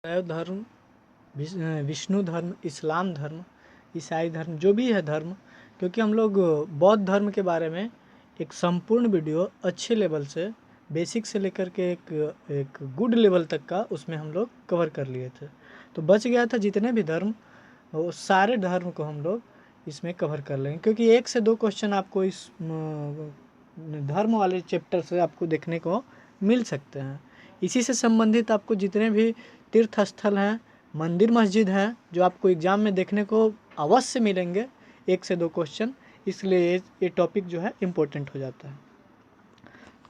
शैव धर्म, विष्णु धर्म, इस्लाम धर्म, ईसाई धर्म, जो भी है धर्म, क्योंकि हम लोग बौद्ध धर्म के बारे में एक संपूर्ण वीडियो अच्छे लेवल से बेसिक से लेकर के एक गुड लेवल तक का उसमें हम लोग कवर कर लिए थे। तो बच गया था जितने भी धर्म, वो सारे धर्म को हम लोग इसमें कवर कर लेंगे, क्योंकि 1 से 2 क्वेश्चन आपको इस धर्म वाले चैप्टर से आपको देखने को मिल सकते हैं। इसी से संबंधित आपको जितने भी तीर्थ स्थल हैं, मंदिर मस्जिद हैं, जो आपको एग्ज़ाम में देखने को अवश्य मिलेंगे 1 से 2 क्वेश्चन, इसलिए ये टॉपिक जो है इम्पोर्टेंट हो जाता है।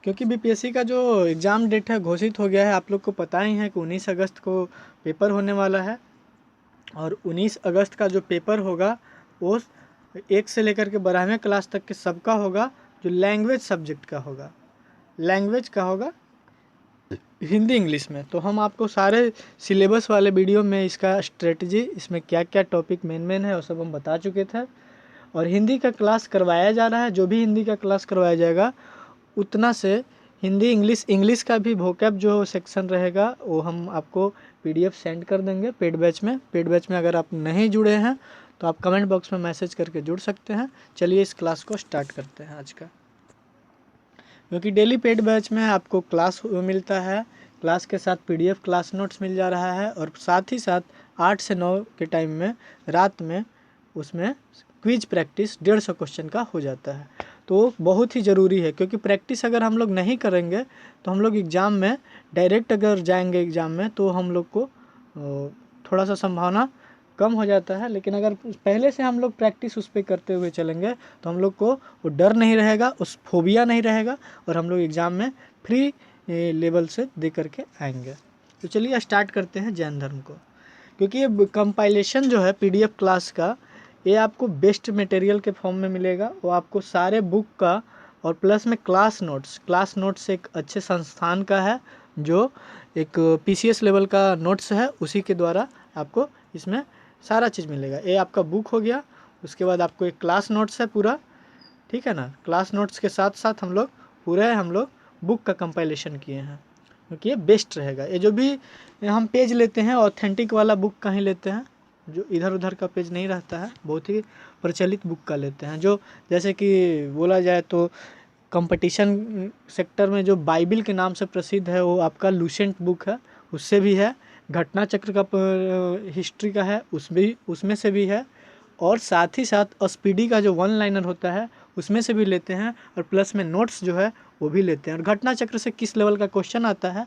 क्योंकि बीपीएससी का जो एग्ज़ाम डेट है घोषित हो गया है, आप लोग को पता ही है कि 19 अगस्त को पेपर होने वाला है। और 19 अगस्त का जो पेपर होगा वो 1 से लेकर के 12वें क्लास तक के सबका होगा, जो लैंग्वेज सब्जेक्ट का होगा। लैंग्वेज का होगा हिंदी इंग्लिश में। तो हम आपको सारे सिलेबस वाले वीडियो में इसका स्ट्रेटजी, इसमें क्या क्या टॉपिक मेन है वो सब हम बता चुके थे। और हिंदी का क्लास करवाया जा रहा है, जो भी हिंदी का क्लास करवाया जाएगा उतना से हिंदी इंग्लिश का भी वोकैब जो सेक्शन रहेगा वो हम आपको पीडीएफ सेंड कर देंगे पेड बैच में अगर आप नहीं जुड़े हैं तो आप कमेंट बॉक्स में मैसेज करके जुड़ सकते हैं। चलिए इस क्लास को स्टार्ट करते हैं आज का, क्योंकि डेली पेड बैच में आपको क्लास मिलता है, क्लास के साथ पीडीएफ क्लास नोट्स मिल जा रहा है, और साथ ही साथ 8 से 9 के टाइम में रात में उसमें क्विज प्रैक्टिस 150 क्वेश्चन का हो जाता है। तो बहुत ही ज़रूरी है, क्योंकि प्रैक्टिस अगर हम लोग नहीं करेंगे तो हम लोग एग्ज़ाम में डायरेक्ट अगर जाएंगे एग्ज़ाम में तो हम लोग को थोड़ा सा संभावना कम हो जाता है। लेकिन अगर पहले से हम लोग प्रैक्टिस उस पर करते हुए चलेंगे तो हम लोग को वो डर नहीं रहेगा, उस फोबिया नहीं रहेगा, और हम लोग एग्ज़ाम में फ्री लेवल से दे करके आएंगे। तो चलिए स्टार्ट करते हैं जैन धर्म को, क्योंकि ये कंपाइलेशन जो है पीडीएफ क्लास का, ये आपको बेस्ट मटेरियल के फॉर्म में मिलेगा। वो आपको सारे बुक का और प्लस में क्लास नोट्स एक अच्छे संस्थान का है, जो एक पीसीएस लेवल का नोट्स है, उसी के द्वारा आपको इसमें सारा चीज़ मिलेगा। ये आपका बुक हो गया, उसके बाद आपको एक क्लास नोट्स है पूरा, ठीक है ना। क्लास नोट्स के साथ साथ हम लोग बुक का कंपाइलेशन किए हैं, क्योंकि ये बेस्ट रहेगा। ये जो भी हम पेज लेते हैं ऑथेंटिक वाला बुक का ही लेते हैं, जो इधर उधर का पेज नहीं रहता है, बहुत ही प्रचलित बुक का लेते हैं। जो जैसे कि बोला जाए तो कंपटीशन सेक्टर में जो बाइबिल के नाम से प्रसिद्ध है वो आपका लूसेंट बुक है, उससे भी है। घटना चक्र का हिस्ट्री का है, उसमें से भी है। और साथ ही साथ स्पीडी का जो 1 लाइनर होता है उसमें से भी लेते हैं, और प्लस में नोट्स जो है वो भी लेते हैं। और घटना चक्र से किस लेवल का क्वेश्चन आता है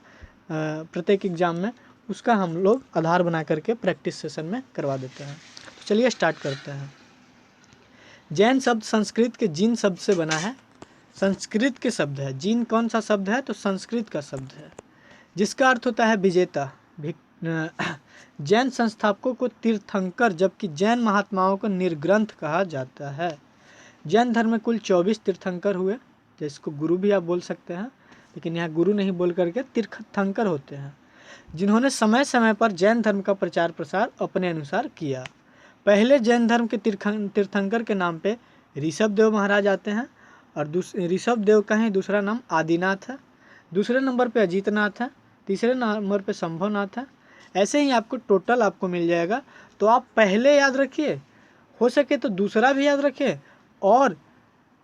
प्रत्येक एग्जाम में, उसका हम लोग आधार बना करके प्रैक्टिस सेशन में करवा देते हैं। तो चलिए स्टार्ट करते हैं। जैन शब्द संस्कृत के जिन शब्द से बना है। संस्कृत के शब्द है, जिन कौन सा शब्द है तो संस्कृत का शब्द है, जिसका अर्थ होता है विजेता। जैन संस्थापकों को तीर्थंकर जबकि जैन महात्माओं को निर्ग्रंथ कहा जाता है। जैन धर्म में कुल 24 तीर्थंकर हुए, जिसको गुरु भी आप बोल सकते हैं, लेकिन यहाँ गुरु नहीं बोल करके तीर्थंकर होते हैं, जिन्होंने समय समय पर जैन धर्म का प्रचार प्रसार अपने अनुसार किया। पहले जैन धर्म के तीर्थंकर के नाम पे ऋषभ देव महाराज आते हैं, और ऋषभ देव का ही दूसरा नाम आदिनाथ है, दूसरे नंबर पे अजीतनाथ है, तीसरे नंबर पे संभवनाथ है। ऐसे ही आपको टोटल आपको मिल जाएगा। तो आप पहले याद रखिए, हो सके तो दूसरा भी याद रखिए, और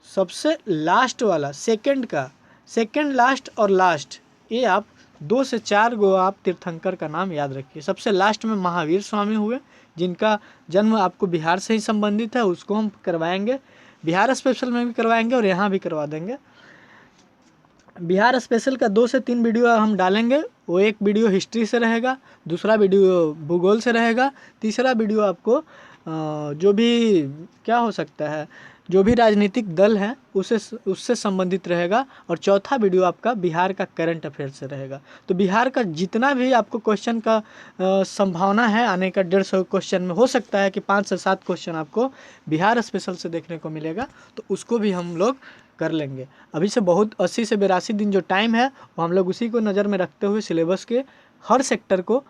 सबसे लास्ट वाला सेकंड लास्ट और लास्ट, ये आप 2 से 4 गो आप तीर्थंकर का नाम याद रखिए। सबसे लास्ट में महावीर स्वामी हुए, जिनका जन्म आपको बिहार से ही संबंधित है, उसको हम करवाएंगे, बिहार स्पेशल में भी करवाएंगे और यहाँ भी करवा देंगे। बिहार स्पेशल का 2 से 3 वीडियो हम डालेंगे। वो एक वीडियो हिस्ट्री से रहेगा, दूसरा वीडियो भूगोल से रहेगा, तीसरा वीडियो आपको जो भी क्या हो सकता है, जो भी राजनीतिक दल है उससे संबंधित रहेगा, और चौथा वीडियो आपका बिहार का करंट अफेयर से रहेगा। तो बिहार का जितना भी आपको क्वेश्चन का संभावना है आने का, 150 क्वेश्चन में हो सकता है कि 5 से 7 क्वेश्चन आपको बिहार स्पेशल से देखने को मिलेगा, तो उसको भी हम लोग कर लेंगे। अभी से बहुत 80 से 82 दिन जो टाइम है वो हम लोग उसी को नज़र में रखते हुए सिलेबस के हर सेक्टर को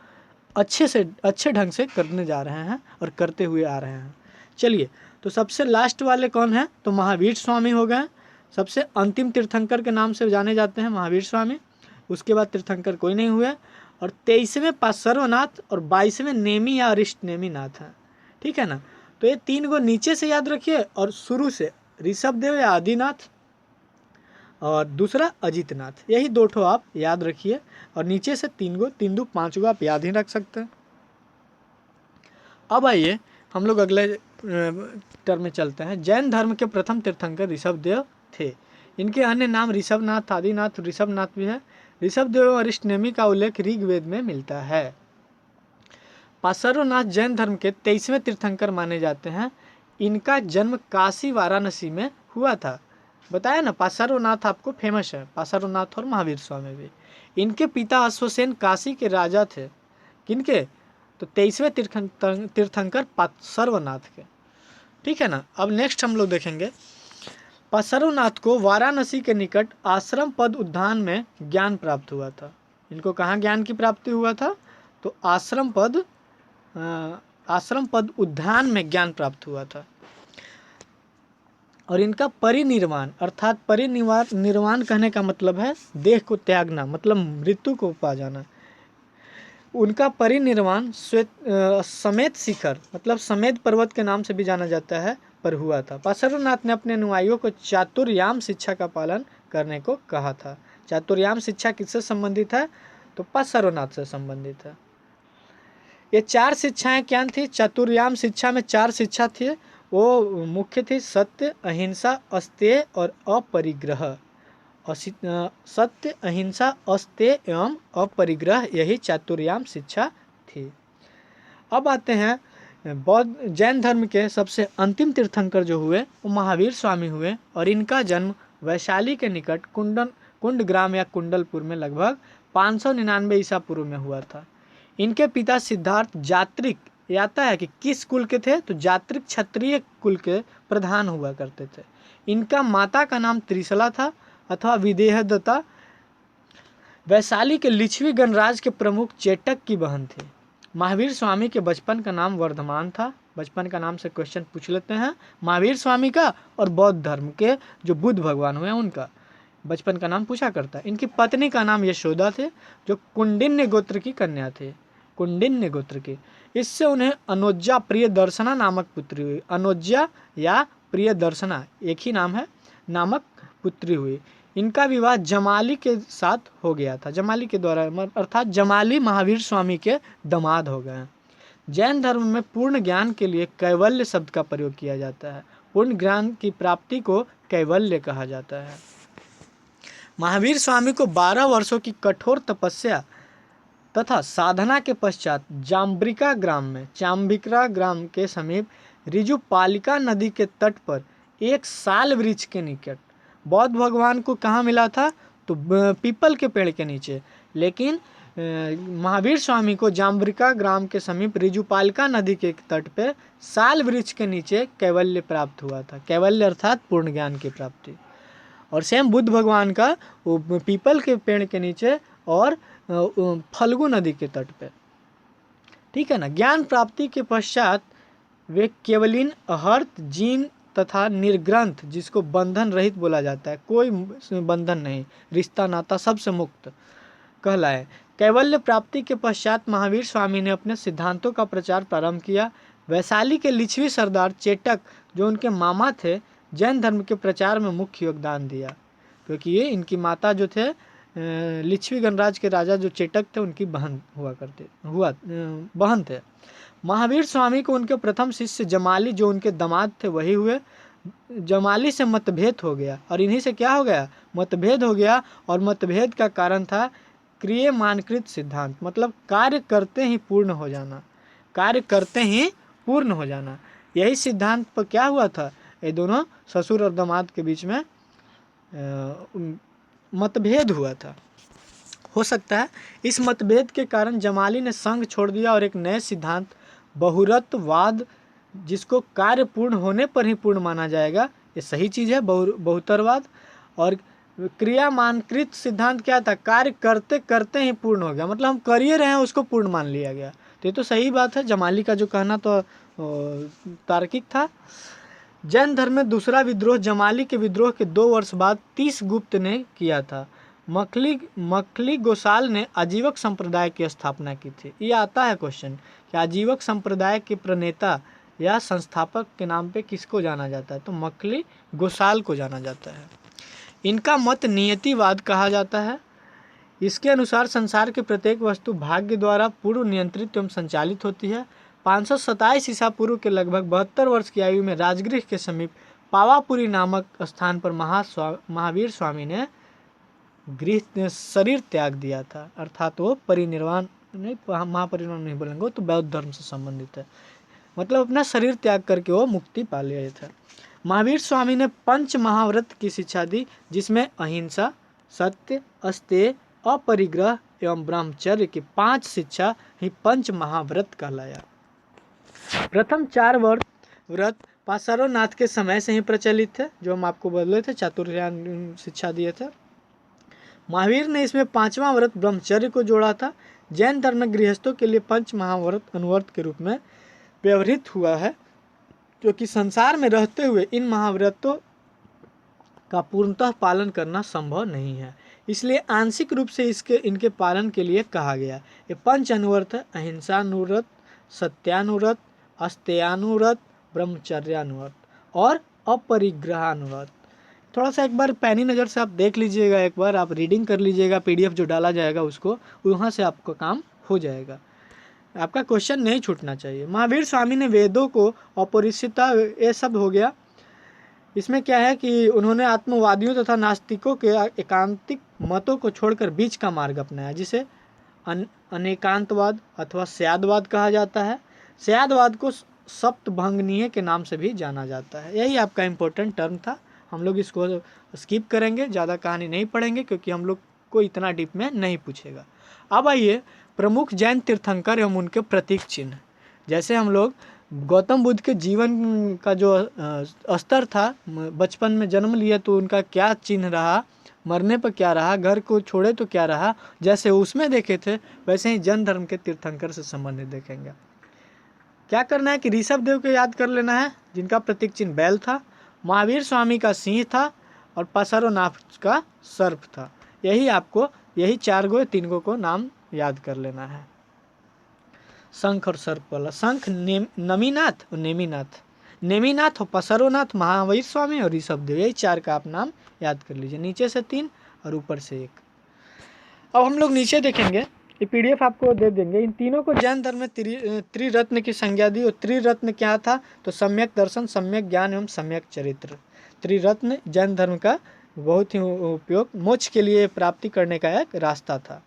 अच्छे ढंग से करने जा रहे हैं और करते हुए आ रहे हैं। चलिए, तो सबसे लास्ट वाले कौन हैं तो महावीर स्वामी हो गए। सबसे अंतिम तीर्थंकर के नाम से जाने जाते हैं महावीर स्वामी। उसके बाद तीर्थंकर कोई नहीं हुए, और 23वें पार्श्वनाथ और 22वें नेमी या अरिष्टनेमी नाथ हैं। ठीक है ना। तो ये 3 को नीचे से याद रखिए और शुरू से ऋषभदेव या आदिनाथ और दूसरा अजितनाथ, यही 2 ठो आप याद रखिए और नीचे से 3 गो 3 दो 5 गो आप याद ही रख सकते हैं। अब आइए हम लोग अगले टर्म में चलते हैं। जैन धर्म के प्रथम तीर्थंकर ऋषभदेव थे। इनके अन्य नाम ऋषभनाथ, आदिनाथ, ऋषभनाथ भी है। ऋषभदेव और अरिष्टनेमी का उल्लेख ऋग्वेद में मिलता है। पार्श्वनाथ जैन धर्म के 23वें तीर्थंकर माने जाते हैं। इनका जन्म काशी वाराणसी में हुआ था। बताया ना, पार्श्वनाथ आपको फेमस है, पार्श्वनाथ और महावीर स्वामी भी। इनके पिता अश्वसेन काशी के राजा थे। किनके? तो 23वें तीर्थंकर पार्श्वनाथ के। ठीक है ना। अब नेक्स्ट हम लोग देखेंगे, पार्श्वनाथ को वाराणसी के निकट आश्रम पद उद्यान में ज्ञान प्राप्त हुआ था। इनको कहाँ ज्ञान की प्राप्ति हुआ था? तो आश्रम पद उद्यान में ज्ञान प्राप्त हुआ था। और इनका परिनिर्वाण, अर्थात परिनिर्वाण कहने का मतलब है देह को त्यागना, मतलब मृत्यु को पा जाना। उनका परिनिर्वाण समेत शिखर, मतलब समेत पर्वत के नाम से भी जाना जाता है, पर हुआ था। पार्श्वनाथ ने अपने अनुयायियों को चातुर्याम शिक्षा का पालन करने को कहा था। चातुर्याम शिक्षा किससे संबंधित है? तो पार्श्वनाथ से संबंधित है। ये 4 शिक्षाएं क्या थी? चातुर्याम शिक्षा में 4 शिक्षा थी। वो मुख्य थी सत्य, अहिंसा, अस्तेय और अपरिग्रह। सत्य, अहिंसा, अस्तेय एवं अपरिग्रह, यही चातुर्याम शिक्षा थी। अब आते हैं बौद्ध जैन धर्म के सबसे अंतिम तीर्थंकर जो हुए वो महावीर स्वामी हुए। और इनका जन्म वैशाली के निकट कुंडग्राम या कुंडलपुर में लगभग 599 ईसा पूर्व में हुआ था। इनके पिता सिद्धार्थ जात्रिक, आता है कि किस कुल के थे? तो जात्रिक क्षत्रिय कुल के प्रधान हुआ करते थे। इनका माता का नाम त्रिशला था अथवा विदेहदत्ता। वैशाली के लिच्छवी गणराज के प्रमुख चेटक की बहन थी। महावीर स्वामी के बचपन का नाम वर्धमान था। बचपन का नाम से क्वेश्चन पूछ लेते हैं, महावीर स्वामी का और बौद्ध धर्म के जो बुद्ध भगवान हुए उनका बचपन का नाम पूछा करता है। इनकी पत्नी का नाम यशोदा थे, जो कुंडिन्य गोत्र की कन्या थे, कुंडिन्य गोत्र की। इससे उन्हें अनोज्या प्रियदर्शना नामक पुत्री हुई। अनोज्या या प्रियदर्शना एक ही नाम है, नामक पुत्री हुई। इनका विवाह जमाली के साथ हो गया था, जमाली के द्वारा, अर्थात जमाली महावीर स्वामी के दामाद हो गए। जैन धर्म में पूर्ण ज्ञान के लिए कैवल्य शब्द का प्रयोग किया जाता है। पूर्ण ज्ञान की प्राप्ति को कैवल्य कहा जाता है। महावीर स्वामी को 12 वर्षों की कठोर तपस्या तथा साधना के पश्चात चाम्बिका ग्राम के समीप ऋजुपालिका नदी के तट पर एक साल वृक्ष के निकट बौद्ध भगवान को कहाँ मिला था? तो पीपल के पेड़ के नीचे। लेकिन महावीर स्वामी को जाम्बिका ग्राम के समीप ऋजुपालिका नदी के तट पे साल वृक्ष के नीचे कैवल्य प्राप्त हुआ था। कैवल्य अर्थात पूर्ण ज्ञान की प्राप्ति। और सेम बुद्ध भगवान का वो पीपल के पेड़ के नीचे और फल्गु नदी के तट पे। ठीक है ना। ज्ञान प्राप्ति के पश्चात वे केवलिन, अहर्त, जीन तथा निर्ग्रंथ, जिसको बंधन रहित बोला जाता है, कोई बंधन नहीं, रिश्ता नाता सबसे मुक्त कहलाए। कैवल्य प्राप्ति के पश्चात महावीर स्वामी ने अपने सिद्धांतों का प्रचार प्रारंभ किया। वैशाली के लिच्छवी सरदार चेटक, जो उनके मामा थे, जैन धर्म के प्रचार में मुख्य योगदान दिया, क्योंकि ये इनकी माता जो थे लिच्छवी गणराज के राजा जो चेटक थे उनकी बहन बहन थे। महावीर स्वामी को उनके प्रथम शिष्य जमाली, जो उनके दामाद थे, वही हुए। जमाली से मतभेद हो गया और इन्हीं से क्या हो गया? मतभेद हो गया। और मतभेद का कारण था क्रियमाणकृत सिद्धांत, मतलब कार्य करते ही पूर्ण हो जाना, कार्य करते ही पूर्ण हो जाना। यही सिद्धांत पर क्या हुआ था? ये दोनों ससुर और दामाद के बीच में मतभेद हुआ था। हो सकता है इस मतभेद के कारण जमाली ने संघ छोड़ दिया और एक नए सिद्धांत बहुरत्ववाद, जिसको कार्य पूर्ण होने पर ही पूर्ण माना जाएगा, ये सही चीज़ है, बहुतरवाद। और क्रियामानकृत सिद्धांत क्या था? कार्य करते करते ही पूर्ण हो गया, मतलब हम कर ही रहे हैं उसको पूर्ण मान लिया गया। तो ये तो सही बात है, जमाली का जो कहना तो तार्किक था। जैन धर्म में दूसरा विद्रोह जमाली के विद्रोह के 2 वर्ष बाद 30 गुप्त ने किया था। मखली गोसाल ने आजीवक संप्रदाय की स्थापना की थी। ये आता है क्वेश्चन कि आजीवक संप्रदाय के प्रणेता या संस्थापक के नाम पे किसको जाना जाता है, तो मखली गोसाल को जाना जाता है। इनका मत नियतिवाद कहा जाता है। इसके अनुसार संसार की प्रत्येक वस्तु भाग्य द्वारा पूर्व नियंत्रित एवं संचालित होती है। 527 ईसा पूर्व के लगभग 72 वर्ष की आयु में राजगृह के समीप पावापुरी नामक स्थान पर महावीर स्वामी ने शरीर त्याग दिया था, अर्थात वो परिनिर्वाण नहीं, महापरिनिर्वाण नहीं बोलेंगे, तो बौद्ध धर्म से संबंधित है, मतलब अपना शरीर त्याग करके वो मुक्ति पा लिया था। महावीर स्वामी ने पंच महाव्रत की शिक्षा दी, जिसमें अहिंसा, सत्य, अस्तेय, अपरिग्रह एवं ब्रह्मचर्य की 5 शिक्षा ही पंच महाव्रत कहलाया। प्रथम 4 व्रत पासारोनाथ के समय से ही प्रचलित थे, जो हम आपको बोले थे, चातुर्यान शिक्षा दिए थे। महावीर ने इसमें 5वां व्रत ब्रह्मचर्य को जोड़ा था। जैन धर्म में गृहस्थों के लिए पंच महाव्रत अनुव्रत के रूप में व्यवहृत हुआ है, क्योंकि संसार में रहते हुए इन महाव्रतों का पूर्णतः पालन करना संभव नहीं है, इसलिए आंशिक रूप से इनके पालन के लिए कहा गया। ये पंच अनुव्रत है: अहिंसानुव्रत, सत्यानुव्रत, अस्तेयानुव्रत, ब्रह्मचर्यानुव्रत और अपरिग्रहानुव्रत। थोड़ा सा एक बार पैनी नज़र से आप देख लीजिएगा, एक बार आप रीडिंग कर लीजिएगा, पीडीएफ जो डाला जाएगा उसको, वहाँ से आपका काम हो जाएगा, आपका क्वेश्चन नहीं छूटना चाहिए। महावीर स्वामी ने वेदों को अपरिचिता, ये सब हो गया। इसमें क्या है कि उन्होंने आत्मवादियों तथा नास्तिकों के एकांतिक मतों को छोड़कर बीच का मार्ग अपनाया, जिसे अनेकांतवाद अथवा स्यादवाद कहा जाता है। स्यादवाद को सप्तभंगनीय के नाम से भी जाना जाता है। यही आपका इम्पोर्टेंट टर्म था, हम लोग इसको स्किप करेंगे, ज़्यादा कहानी नहीं पढ़ेंगे, क्योंकि हम लोग को इतना डीप में नहीं पूछेगा। अब आइए प्रमुख जैन तीर्थंकर एवं उनके प्रतीक चिन्ह। जैसे हम लोग गौतम बुद्ध के जीवन का जो स्तर था, बचपन में जन्म लिया तो उनका क्या चिन्ह रहा, मरने पर क्या रहा, घर को छोड़े तो क्या रहा, जैसे उसमें देखे थे, वैसे ही जैन धर्म के तीर्थंकर से संबंधित देखेंगे। क्या करना है कि ऋषभ देव को याद कर लेना है, जिनका प्रतीक चिन्ह बैल था, महावीर स्वामी का सिंह था और पासारोनाथ का सर्प था। यही 4 गो 3 गो को नाम याद कर लेना है। शंख और सर्प वाला, शंख नमीनाथ और नेमीनाथ, नेमीनाथ और पासारोनाथ, महावीर स्वामी और ऋषभ देव, यही 4 का आप नाम याद कर लीजिए। नीचे से 3 और ऊपर से 1। अब हम लोग नीचे देखेंगे, ये पीडीएफ आपको दे देंगे। इन तीनों को जैन धर्म में त्रिरत्न की संज्ञा दी। और त्रिरत्न क्या था, तो सम्यक दर्शन, सम्यक ज्ञान एवं सम्यक चरित्र। त्रिरत्न जैन धर्म का बहुत ही उपयोग, मोक्ष के लिए प्राप्ति करने का एक रास्ता था।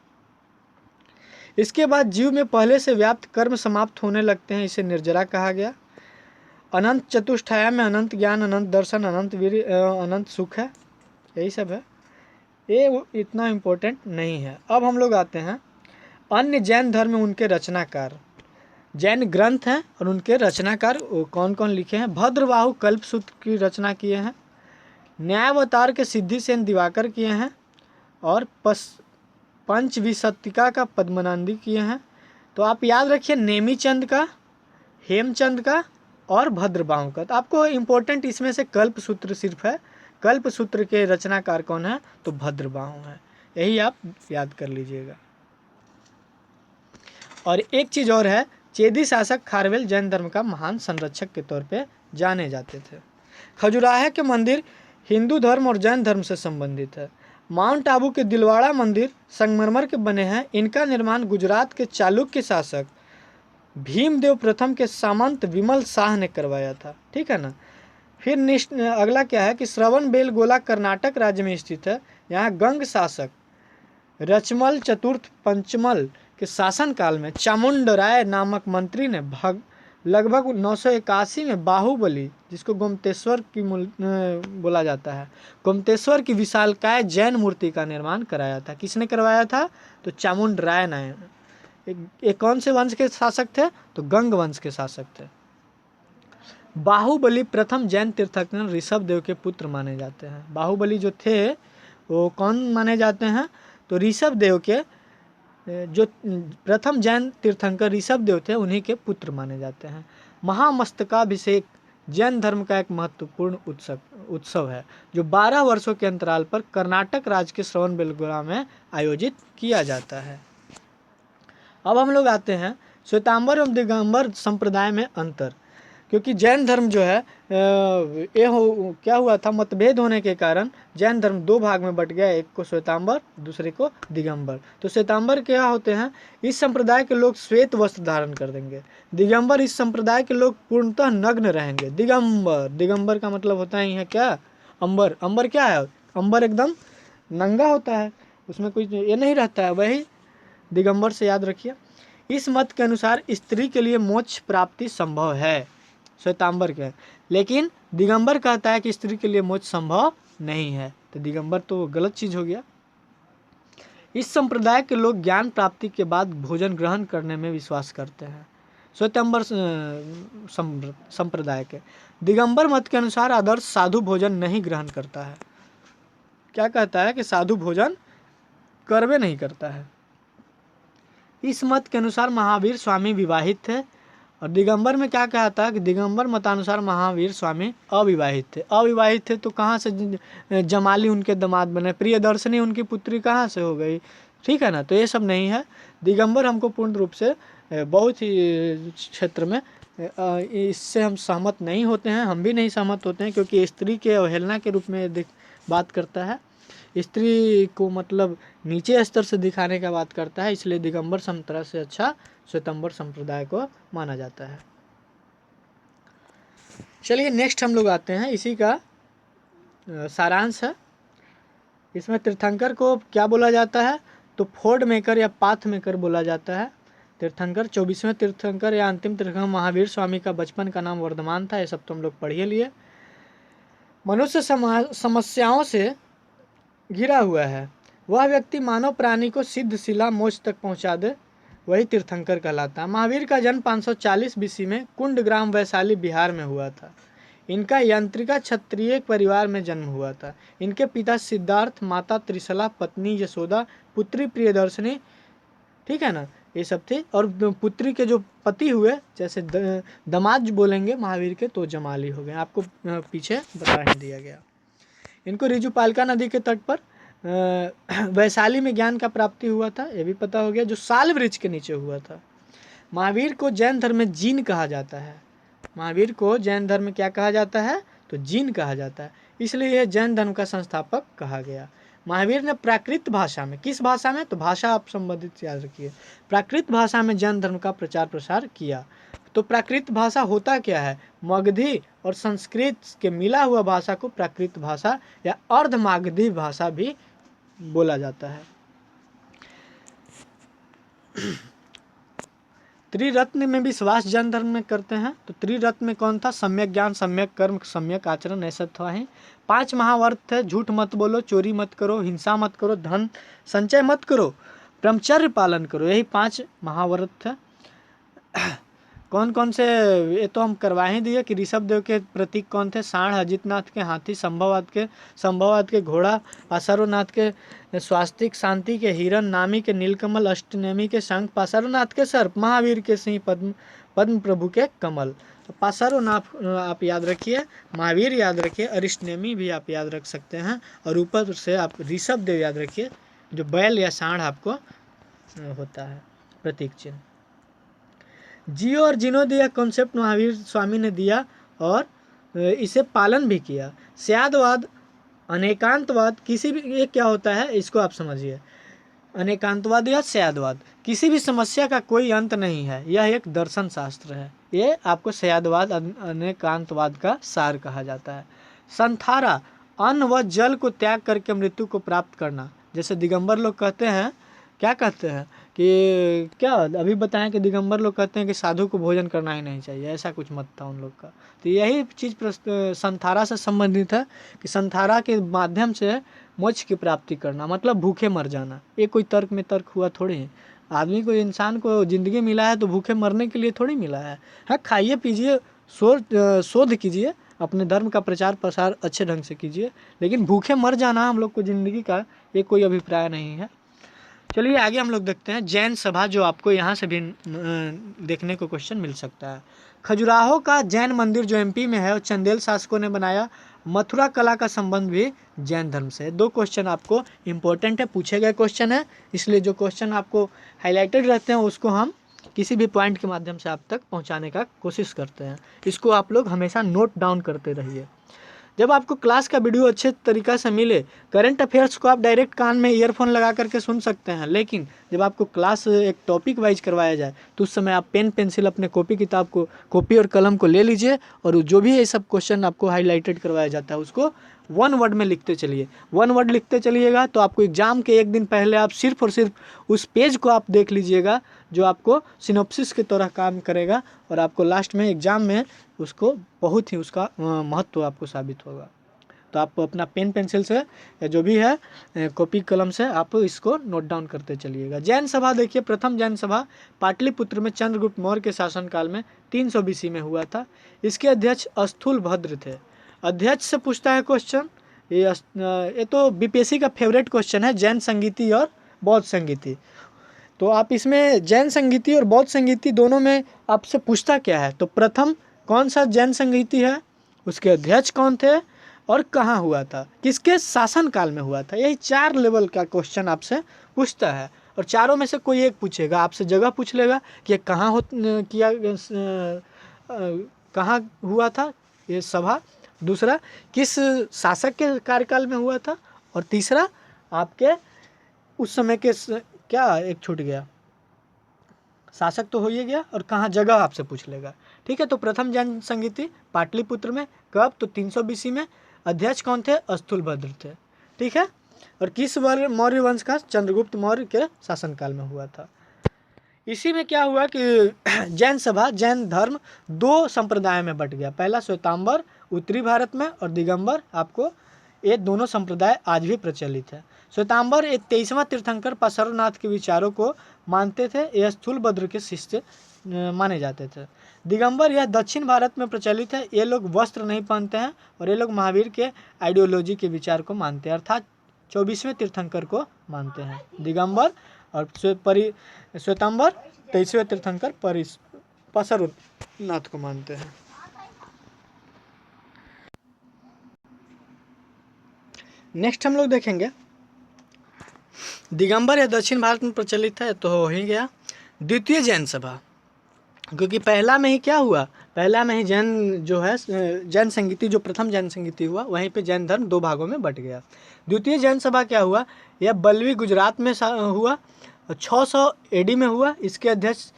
इसके बाद जीव में पहले से व्याप्त कर्म समाप्त होने लगते हैं, इसे निर्जरा कहा गया। अनंत चतुष्टया में अनंत ज्ञान, अनंत दर्शन, अनंत वीर, अनंत सुख है, यही सब है, ये इतना इम्पोर्टेंट नहीं है। अब हम लोग आते हैं अन्य जैन धर्म में उनके रचनाकार। जैन ग्रंथ हैं और उनके रचनाकार कौन कौन लिखे हैं। भद्रबाहु कल्पसूत्र की रचना किए हैं, न्यायावतार के सिद्धिसेन दिवाकर किए हैं, और पंचविंशतिका का पद्मनंदी किए हैं। तो आप याद रखिए नेमीचंद का, हेमचंद का और भद्रबाहु का। तो आपको इम्पोर्टेंट इसमें से कल्पसूत्र सिर्फ है, कल्पसूत्र के रचनाकार कौन है, तो भद्रबाहु है, यही आप याद कर लीजिएगा। और एक चीज़ और है, चेदी शासक खारवेल जैन धर्म का महान संरक्षक के तौर पे जाने जाते थे। खजुराहो के मंदिर हिंदू धर्म और जैन धर्म से संबंधित है। माउंट आबू के दिलवाड़ा मंदिर संगमरमर के बने हैं। इनका निर्माण गुजरात के चालुक्य शासक भीमदेव प्रथम के सामंत विमल शाह ने करवाया था, ठीक है ना। फिर अगला क्या है कि श्रवण बेलगोला कर्नाटक राज्य में स्थित है। यहाँ गंग शासक रचमल चतुर्थ पंचमल के शासनकाल में चामुंड राय नामक मंत्री ने लगभग 981 में बाहुबली, जिसको गोमतेश्वर की बोला जाता है, गोमतेश्वर की विशालकाय जैन मूर्ति का निर्माण कराया था। किसने करवाया था, तो चामुंड राय ने। एक कौन से वंश के शासक थे, तो गंग वंश के शासक थे। बाहुबली प्रथम जैन तीर्थंकर ऋषभ देव के पुत्र माने जाते हैं। बाहुबली जो थे वो कौन माने जाते हैं, तो ऋषभ देव के, जो प्रथम जैन तीर्थंकर ऋषभ देव थे, उन्हीं के पुत्र माने जाते हैं। महामस्तकाभिषेक जैन धर्म का एक महत्वपूर्ण उत्सव है जो 12 वर्षों के अंतराल पर कर्नाटक राज्य के श्रवणबेलगोला में आयोजित किया जाता है। अब हम लोग आते हैं श्वेतांबर एवं दिगंबर संप्रदाय में अंतर, क्योंकि जैन धर्म जो है क्या हुआ था, मतभेद होने के कारण जैन धर्म दो भाग में बट गया, एक को श्वेतांबर दूसरे को दिगंबर। तो श्वेतांबर क्या होते हैं, इस संप्रदाय के लोग श्वेत वस्त्र धारण कर देंगे। दिगंबर इस संप्रदाय के लोग पूर्णतः नग्न रहेंगे। दिगंबर का मतलब होता है यहाँ क्या, अंबर। अंबर क्या है, अंबर एकदम नंगा होता है, उसमें कोई ये नहीं रहता है, वही दिगंबर से याद रखिए। इस मत के अनुसार स्त्री के लिए मोक्ष प्राप्ति संभव है, श्वेतांबर के, लेकिन दिगंबर कहता है कि स्त्री के लिए मोक्ष संभव नहीं है। तो दिगंबर तो गलत चीज हो गया। इस संप्रदाय के लोग ज्ञान प्राप्ति के बाद भोजन ग्रहण करने में विश्वास करते हैं। श्वेतांबर संप्रदाय के दिगंबर मत के अनुसार आदर्श साधु भोजन नहीं ग्रहण करता है। क्या कहता है कि साधु भोजन करवे नहीं करता है। इस मत के अनुसार महावीर स्वामी विवाहित थे, और दिगंबर में क्या कहता है कि दिगंबर मतानुसार महावीर स्वामी अविवाहित थे। अविवाहित थे तो कहाँ से जमाली उनके दामाद बने, प्रियदर्शनी उनकी पुत्री कहाँ से हो गई, ठीक है ना। तो ये सब नहीं है। दिगंबर हमको पूर्ण रूप से बहुत ही क्षेत्र में इससे हम सहमत नहीं होते हैं, हम भी नहीं सहमत होते हैं, क्योंकि स्त्री के अवहेलना के रूप में बात करता है, स्त्री को मतलब नीचे स्तर से दिखाने का बात करता है। इसलिए दिगंबर संप्रदाय से अच्छा श्वेतांबर संप्रदाय को माना जाता है। चलिए नेक्स्ट हम लोग आते हैं, इसी का सारांश है। इसमें तीर्थंकर को क्या बोला जाता है, तो फोर्ड मेकर या पाथ मेकर बोला जाता है। तीर्थंकर 24वें तीर्थंकर या अंतिम तीर्थंकर महावीर स्वामी का बचपन का नाम वर्धमान था, ये सब तो हम लोग पढ़िए लिए। मनुष्य समस्याओं से घिरा हुआ है, वह व्यक्ति मानव प्राणी को सिद्ध शिला मोक्ष तक पहुंचा दे, वही तीर्थंकर कहलाता है। महावीर का जन्म 540 BC में कुंड ग्राम वैशाली बिहार में हुआ था। इनका यांत्रिका क्षत्रिय परिवार में जन्म हुआ था। इनके पिता सिद्धार्थ, माता त्रिशला, पत्नी यशोदा, पुत्री प्रियदर्शनी, ठीक है ना, ये सब थी। और पुत्री के जो पति हुए, जैसे दामाद बोलेंगे महावीर के, तो जमाली हो गए, आपको पीछे बता ही दिया गया। इनको रिजुपालका नदी के तट पर वैशाली में ज्ञान का प्राप्ति हुआ था, ये भी पता हो गया, जो साल वृक्ष के नीचे हुआ था। महावीर को जैन धर्म में जीन कहा जाता है। महावीर को जैन धर्म में क्या कहा जाता है, तो जीन कहा जाता है, इसलिए यह जैन धर्म का संस्थापक कहा गया। महावीर ने प्राकृत भाषा में, किस भाषा में, तो भाषा आप संबंधित याद रखिए, प्राकृत भाषा में जैन धर्म का प्रचार प्रसार किया। तो प्राकृत भाषा होता क्या है, मगधी और संस्कृत के मिला हुआ भाषा को प्राकृत भाषा या अर्धमागधी भाषा भी बोला जाता है। त्रिरत्न में विश्वास जैन धर्म में करते हैं। तो त्रिरत्न में कौन था, सम्यक ज्ञान, सम्यक कर्म, सम्यक आचरण, ऐसा था ही। 5 महाव्रत थे, झूठ मत बोलो, चोरी मत करो, हिंसा मत करो, धन संचय मत करो, ब्रह्मचर्य पालन करो, यही 5 महाव्रत थे। कौन कौन से, ये तो हम करवा ही दिए कि ऋषभ देव के प्रतीक कौन थे, सांड, अजितनाथ के हाथी, संभववाद के घोड़ा, पासारोनाथ के स्वास्तिक, शांति के हिरण, नामी के नीलकमल, अष्टनेमी के शंख, पासारोनाथ के सर्प, महावीर के सिंह, पद्म प्रभु के कमल। तो पासारोनाथ आप याद रखिए, महावीर याद रखिए, अरिष्टनेमी भी आप याद रख सकते हैं, और ऊपर से आप ऋषभ देव याद रखिए, जो बैल या सांड आपको होता है प्रतीक चिन्ह। जियो और जीर्णोदय कॉन्सेप्ट महावीर स्वामी ने दिया और इसे पालन भी किया। स्यादवाद, अनेकांतवाद, किसी भी, ये क्या होता है इसको आप समझिए, अनेकांतवाद या स्यादवाद, किसी भी समस्या का कोई अंत नहीं है, यह एक दर्शन शास्त्र है। ये आपको स्यादवाद, अनेकांतवाद का सार कहा जाता है। संथारा, अन्न व जल को त्याग करके मृत्यु को प्राप्त करना, जैसे दिगंबर लोग कहते हैं, क्या कहते हैं कि क्या अभी बताएं कि दिगंबर लोग कहते हैं कि साधु को भोजन करना ही नहीं चाहिए, ऐसा कुछ मत था उन लोग का। तो यही चीज़ संथारा से संबंधित है कि संथारा के माध्यम से मोक्ष की प्राप्ति करना, मतलब भूखे मर जाना। ये कोई तर्क में तर्क हुआ थोड़ी है, आदमी को, इंसान को ज़िंदगी मिला है तो भूखे मरने के लिए थोड़ी मिला है। हाँ, खाइए पीजिए, शोध कीजिए, अपने धर्म का प्रचार प्रसार अच्छे ढंग से कीजिए, लेकिन भूखे मर जाना हम लोग को ज़िंदगी का ये कोई अभिप्राय नहीं है। चलिए आगे हम लोग देखते हैं जैन सभा, जो आपको यहाँ से भी देखने को क्वेश्चन मिल सकता है। खजुराहो का जैन मंदिर जो एमपी में है और चंदेल शासकों ने बनाया। मथुरा कला का संबंध भी जैन धर्म से है। 2 क्वेश्चन आपको इंपॉर्टेंट है, पूछे गए क्वेश्चन है, इसलिए जो क्वेश्चन आपको हाईलाइटेड रहते हैं उसको हम किसी भी पॉइंट के माध्यम से आप तक पहुंचाने का कोशिश करते हैं। इसको आप लोग हमेशा नोट डाउन करते रहिए। जब आपको क्लास का वीडियो अच्छे तरीक़ा से मिले, करंट अफेयर्स को आप डायरेक्ट कान में ईयरफोन लगा करके सुन सकते हैं, लेकिन जब आपको क्लास एक टॉपिक वाइज करवाया जाए तो उस समय आप पेन पेंसिल अपने कॉपी और कलम को ले लीजिए और जो भी ये सब क्वेश्चन आपको हाईलाइटेड करवाया जाता है उसको 1 वर्ड में लिखते चलिए। 1 वर्ड लिखते चलिएगा तो आपको एग्जाम के 1 दिन पहले आप सिर्फ और सिर्फ उस पेज को आप देख लीजिएगा, जो आपको सिनॉप्सिस की तरह काम करेगा और आपको लास्ट में एग्जाम में उसको बहुत ही उसका महत्व आपको साबित होगा। तो आप अपना पेन पेंसिल से या जो भी है कॉपी कलम से आप इसको नोट डाउन करते चलिएगा। जैन सभा देखिए, प्रथम जैन सभा पाटलिपुत्र में चंद्रगुप्त मौर्य के शासनकाल में 300 BC में हुआ था। इसके अध्यक्ष स्थूलभद्र थे। अध्यक्ष से पूछता है क्वेश्चन, ये तो बीपीएससी का फेवरेट क्वेश्चन है, जैन संगीति और बौद्ध संगीति। तो आप इसमें जैन संगीति और बौद्ध संगीति दोनों में आपसे पूछता क्या है, तो प्रथम कौन सा जैन संगीति है, उसके अध्यक्ष कौन थे और कहाँ हुआ था, किसके शासन काल में हुआ था। यही 4 लेवल का क्वेश्चन आपसे पूछता है और चारों में से कोई एक पूछेगा, आपसे जगह पूछ लेगा कि कहाँ हुआ था ये सभा, दूसरा किस शासक के कार्यकाल में हुआ था, और तीसरा आपके उस समय के क्या एक छूट गया, शासक तो हो ही गया, और कहाँ जगह आपसे पूछ लेगा। ठीक है, तो प्रथम जैन संगीति पाटलिपुत्र में, कब, तो 300 BC में। अध्यक्ष कौन थे, स्थूलभद्र थे। ठीक है, और किस मौर्य वंश का, चंद्रगुप्त मौर्य के शासनकाल में हुआ था। इसी में क्या हुआ कि जैन सभा, जैन धर्म 2 संप्रदाय में बट गया। पहला श्वेतांबर उत्तरी भारत में और दिगंबर, आपको ये दोनों संप्रदाय आज भी प्रचलित है। श्वेतांबर एक 23वां तीर्थंकर पार्श्वनाथ के विचारों को मानते थे, यह स्थूलभद्र के शिष्य माने जाते थे। दिगंबर यह दक्षिण भारत में प्रचलित है, ये लोग वस्त्र नहीं पहनते हैं और ये लोग महावीर के आइडियोलॉजी के विचार को मानते हैं, अर्थात 24वें तीर्थंकर को मानते हैं दिगंबर, और श्वेतांबर 23वें तीर्थंकर पार्श्वनाथ को मानते हैं। नेक्स्ट हम लोग देखेंगे, दिगंबर या दक्षिण भारत में प्रचलित है तो हो ही गया। द्वितीय जैन सभा, क्योंकि पहला में ही क्या हुआ, पहला में ही जैन जो है जैन संगीति, जो प्रथम जैन संगीति हुआ, वहीं पे जैन धर्म 2 भागों में बट गया। द्वितीय जैन सभा क्या हुआ, यह बल्लवी गुजरात में हुआ, 600 AD में हुआ। इसके अध्यक्ष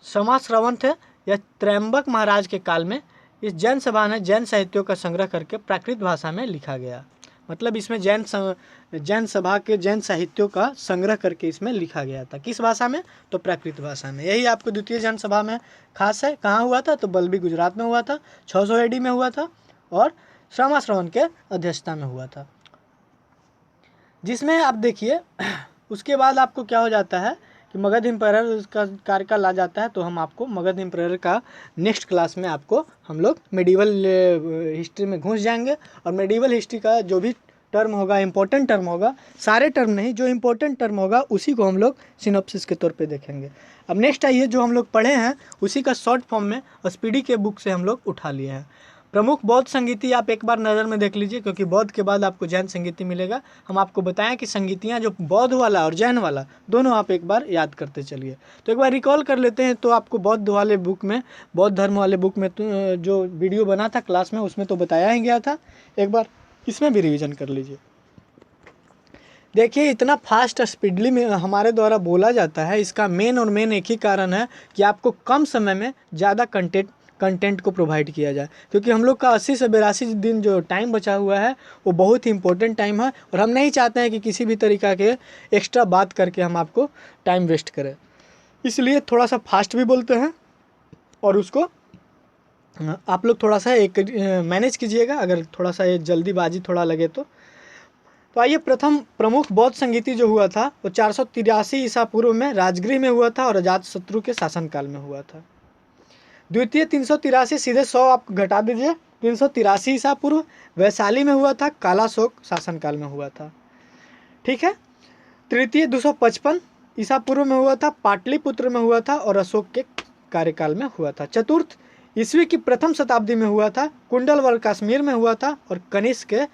समाश्रवण थे। यह त्रयंबक महाराज के काल में इस जैन सभा ने जैन साहित्यों का संग्रह करके प्राकृत भाषा में लिखा गया। मतलब इसमें जैन सभा के जैन साहित्यों का संग्रह करके इसमें लिखा गया था। किस भाषा में, तो प्राकृत भाषा में। यही आपको द्वितीय जैन सभा में खास है। कहाँ हुआ था, तो बल्लवी गुजरात में हुआ था, 600 AD में हुआ था और समाश्रवण के अध्यक्षता में हुआ था। जिसमें आप देखिए उसके बाद आपको क्या हो जाता है कि मगध एम्पायर का कार्यकाल आ जाता है। तो हम आपको मगध एम्पायर का नेक्स्ट क्लास में आपको हम लोग मेडिवल हिस्ट्री में घुस जाएंगे और मेडिवल हिस्ट्री का जो भी टर्म होगा, इंपॉर्टेंट टर्म होगा, सारे टर्म नहीं, जो इंपॉर्टेंट टर्म होगा उसी को हम लोग सिनॉप्सिस के तौर पे देखेंगे। अब नेक्स्ट आइए, जो हम लोग पढ़े हैं उसी का शॉर्ट फॉर्म में स्पीडी के बुक से हम लोग उठा लिए हैं। प्रमुख बौद्ध संगीति आप एक बार नज़र में देख लीजिए, क्योंकि बौद्ध के बाद आपको जैन संगीति मिलेगा। हम आपको बताएं कि संगीतियाँ जो बौद्ध वाला और जैन वाला दोनों आप एक बार याद करते चलिए। तो एक बार रिकॉल कर लेते हैं। तो आपको बौद्ध वाले बुक में, बौद्ध धर्म वाले बुक में तो जो वीडियो बना था क्लास में उसमें तो बताया ही गया था, एक बार इसमें भी रिविज़न कर लीजिए। देखिए इतना फास्ट स्पीडली में हमारे द्वारा बोला जाता है, इसका मेन एक ही कारण है कि आपको कम समय में ज़्यादा कंटेंट को प्रोवाइड किया जाए। क्योंकि हम लोग का 80 से 82 दिन जो टाइम बचा हुआ है वो बहुत ही इंपॉर्टेंट टाइम है और हम नहीं चाहते हैं कि किसी भी तरीक़ा के एक्स्ट्रा बात करके हम आपको टाइम वेस्ट करें। इसलिए थोड़ा सा फास्ट भी बोलते हैं और उसको आप लोग थोड़ा सा एक मैनेज कीजिएगा, अगर थोड़ा सा ये जल्दीबाजी थोड़ा लगे तो। आइए, प्रथम प्रमुख बौद्ध संगीति जो हुआ था वो 483 ईसा पूर्व में राजगृह में हुआ था और अजातशत्रु के शासनकाल में हुआ था। द्वितीय 383 सीधे 100 आप घटा दीजिए, 383 ईसा पूर्व वैशाली में हुआ था, कालाशोक शासनकाल में हुआ था। ठीक है, तृतीय 255 ईसा पूर्व में हुआ था, पाटलिपुत्र में हुआ था और अशोक के कार्यकाल में हुआ था। चतुर्थ ईस्वी की प्रथम शताब्दी में हुआ था, कुंडलवल कश्मीर में हुआ था और कनिष्क के